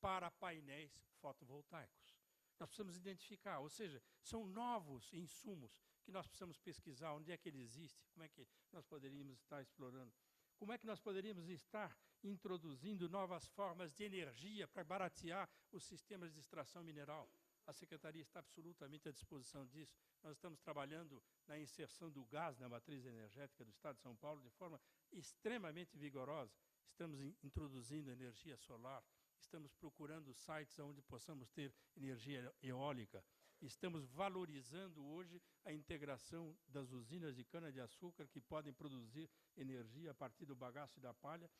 para painéis fotovoltaicos. Nós precisamos identificar, ou seja, são novos insumos que nós precisamos pesquisar, onde é que ele existe, como é que nós poderíamos estar explorando. Como é que nós poderíamos estar introduzindo novas formas de energia para baratear os sistemas de extração mineral? A Secretaria está absolutamente à disposição disso. Nós estamos trabalhando na inserção do gás na matriz energética do Estado de São Paulo de forma extremamente vigorosa. Estamos introduzindo energia solar, estamos procurando sites onde possamos ter energia eólica, estamos valorizando hoje a integração das usinas de cana-de-açúcar que podem produzir energia a partir do bagaço e da palha.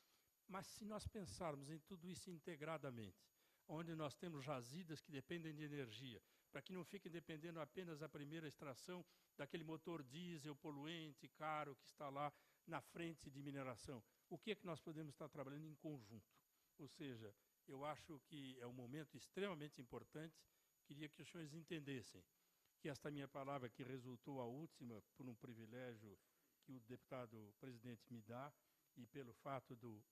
Mas se nós pensarmos em tudo isso integradamente, onde nós temos jazidas que dependem de energia, para que não fiquem dependendo apenas da primeira extração daquele motor diesel poluente, caro, que está lá na frente de mineração. O que é que nós podemos estar trabalhando em conjunto? Ou seja, eu acho que é um momento extremamente importante. Queria que os senhores entendessem que esta minha palavra, que resultou a última por um privilégio que o deputado presidente me dá, e pelo fato do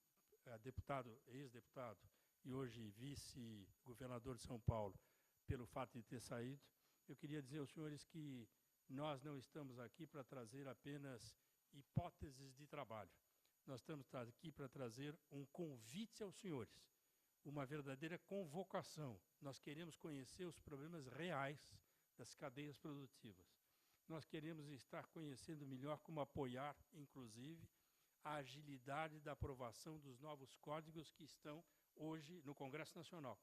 deputado, ex-deputado, e hoje vice-governador de São Paulo, pelo fato de ter saído, eu queria dizer aos senhores que nós não estamos aqui para trazer apenas hipóteses de trabalho. Nós estamos aqui para trazer um convite aos senhores, uma verdadeira convocação. Nós queremos conhecer os problemas reais das cadeias produtivas. Nós queremos estar conhecendo melhor como apoiar, inclusive, a agilidade da aprovação dos novos códigos que estão hoje no Congresso Nacional,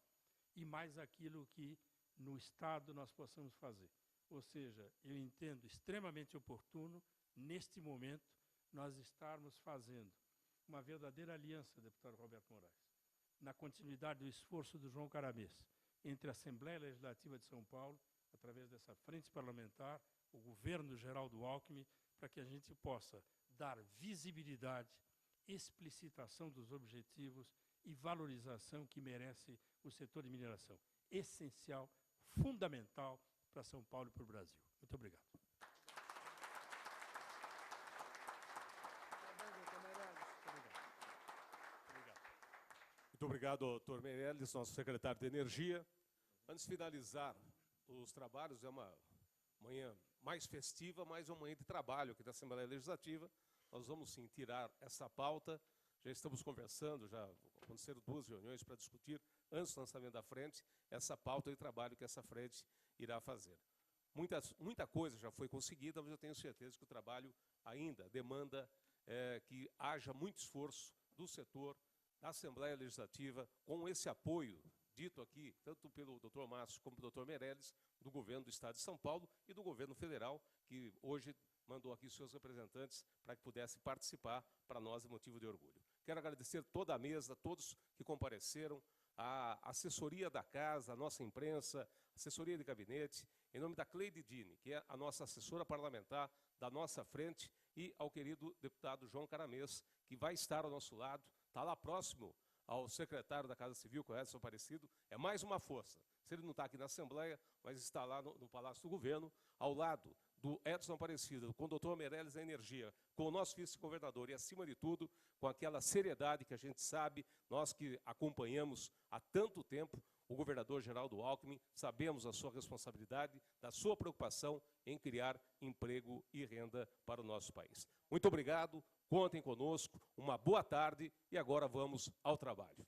e mais aquilo que no Estado nós possamos fazer. Ou seja, eu entendo extremamente oportuno, neste momento, nós estarmos fazendo uma verdadeira aliança, deputado Roberto Moraes, na continuidade do esforço do João Caramês, entre a Assembleia Legislativa de São Paulo, através dessa frente parlamentar, o governo Geraldo Alckmin, para que a gente possa dar visibilidade, explicitação dos objetivos e valorização que merece o setor de mineração. Essencial, fundamental para São Paulo e para o Brasil. Muito obrigado. Muito obrigado, doutor Meirelles, nosso secretário de Energia. Antes de finalizar os trabalhos, é uma manhã mais festiva, mais uma manhã de trabalho aqui da Assembleia Legislativa. Nós vamos, sim, tirar essa pauta. Já estamos conversando, já aconteceram 2 reuniões para discutir, antes do lançamento da frente, essa pauta de trabalho que essa frente irá fazer. Muita coisa já foi conseguida, mas eu tenho certeza que o trabalho ainda demanda que haja muito esforço do setor, da Assembleia Legislativa, com esse apoio dito aqui, tanto pelo doutor Márcio como pelo doutor Meirelles, do governo do Estado de São Paulo e do governo federal, que hoje mandou aqui seus representantes para que pudessem participar. Para nós é motivo de orgulho. Quero agradecer toda a mesa, todos que compareceram, a assessoria da casa, a nossa imprensa, assessoria de gabinete, em nome da Cleide Dini, que é a nossa assessora parlamentar da nossa frente, e ao querido deputado João Caramês, que vai estar ao nosso lado, está lá próximo ao secretário da Casa Civil, que é o Edson Aparecido, é mais uma força. Se ele não está aqui na Assembleia, mas está lá no Palácio do Governo, ao lado do Edson Aparecido, com o doutor Meirelles da Energia, com o nosso vice-governador e, acima de tudo, com aquela seriedade que a gente sabe, nós que acompanhamos há tanto tempo o governador Geraldo Alckmin, sabemos a sua responsabilidade, da sua preocupação em criar emprego e renda para o nosso país. Muito obrigado, contem conosco, uma boa tarde e agora vamos ao trabalho.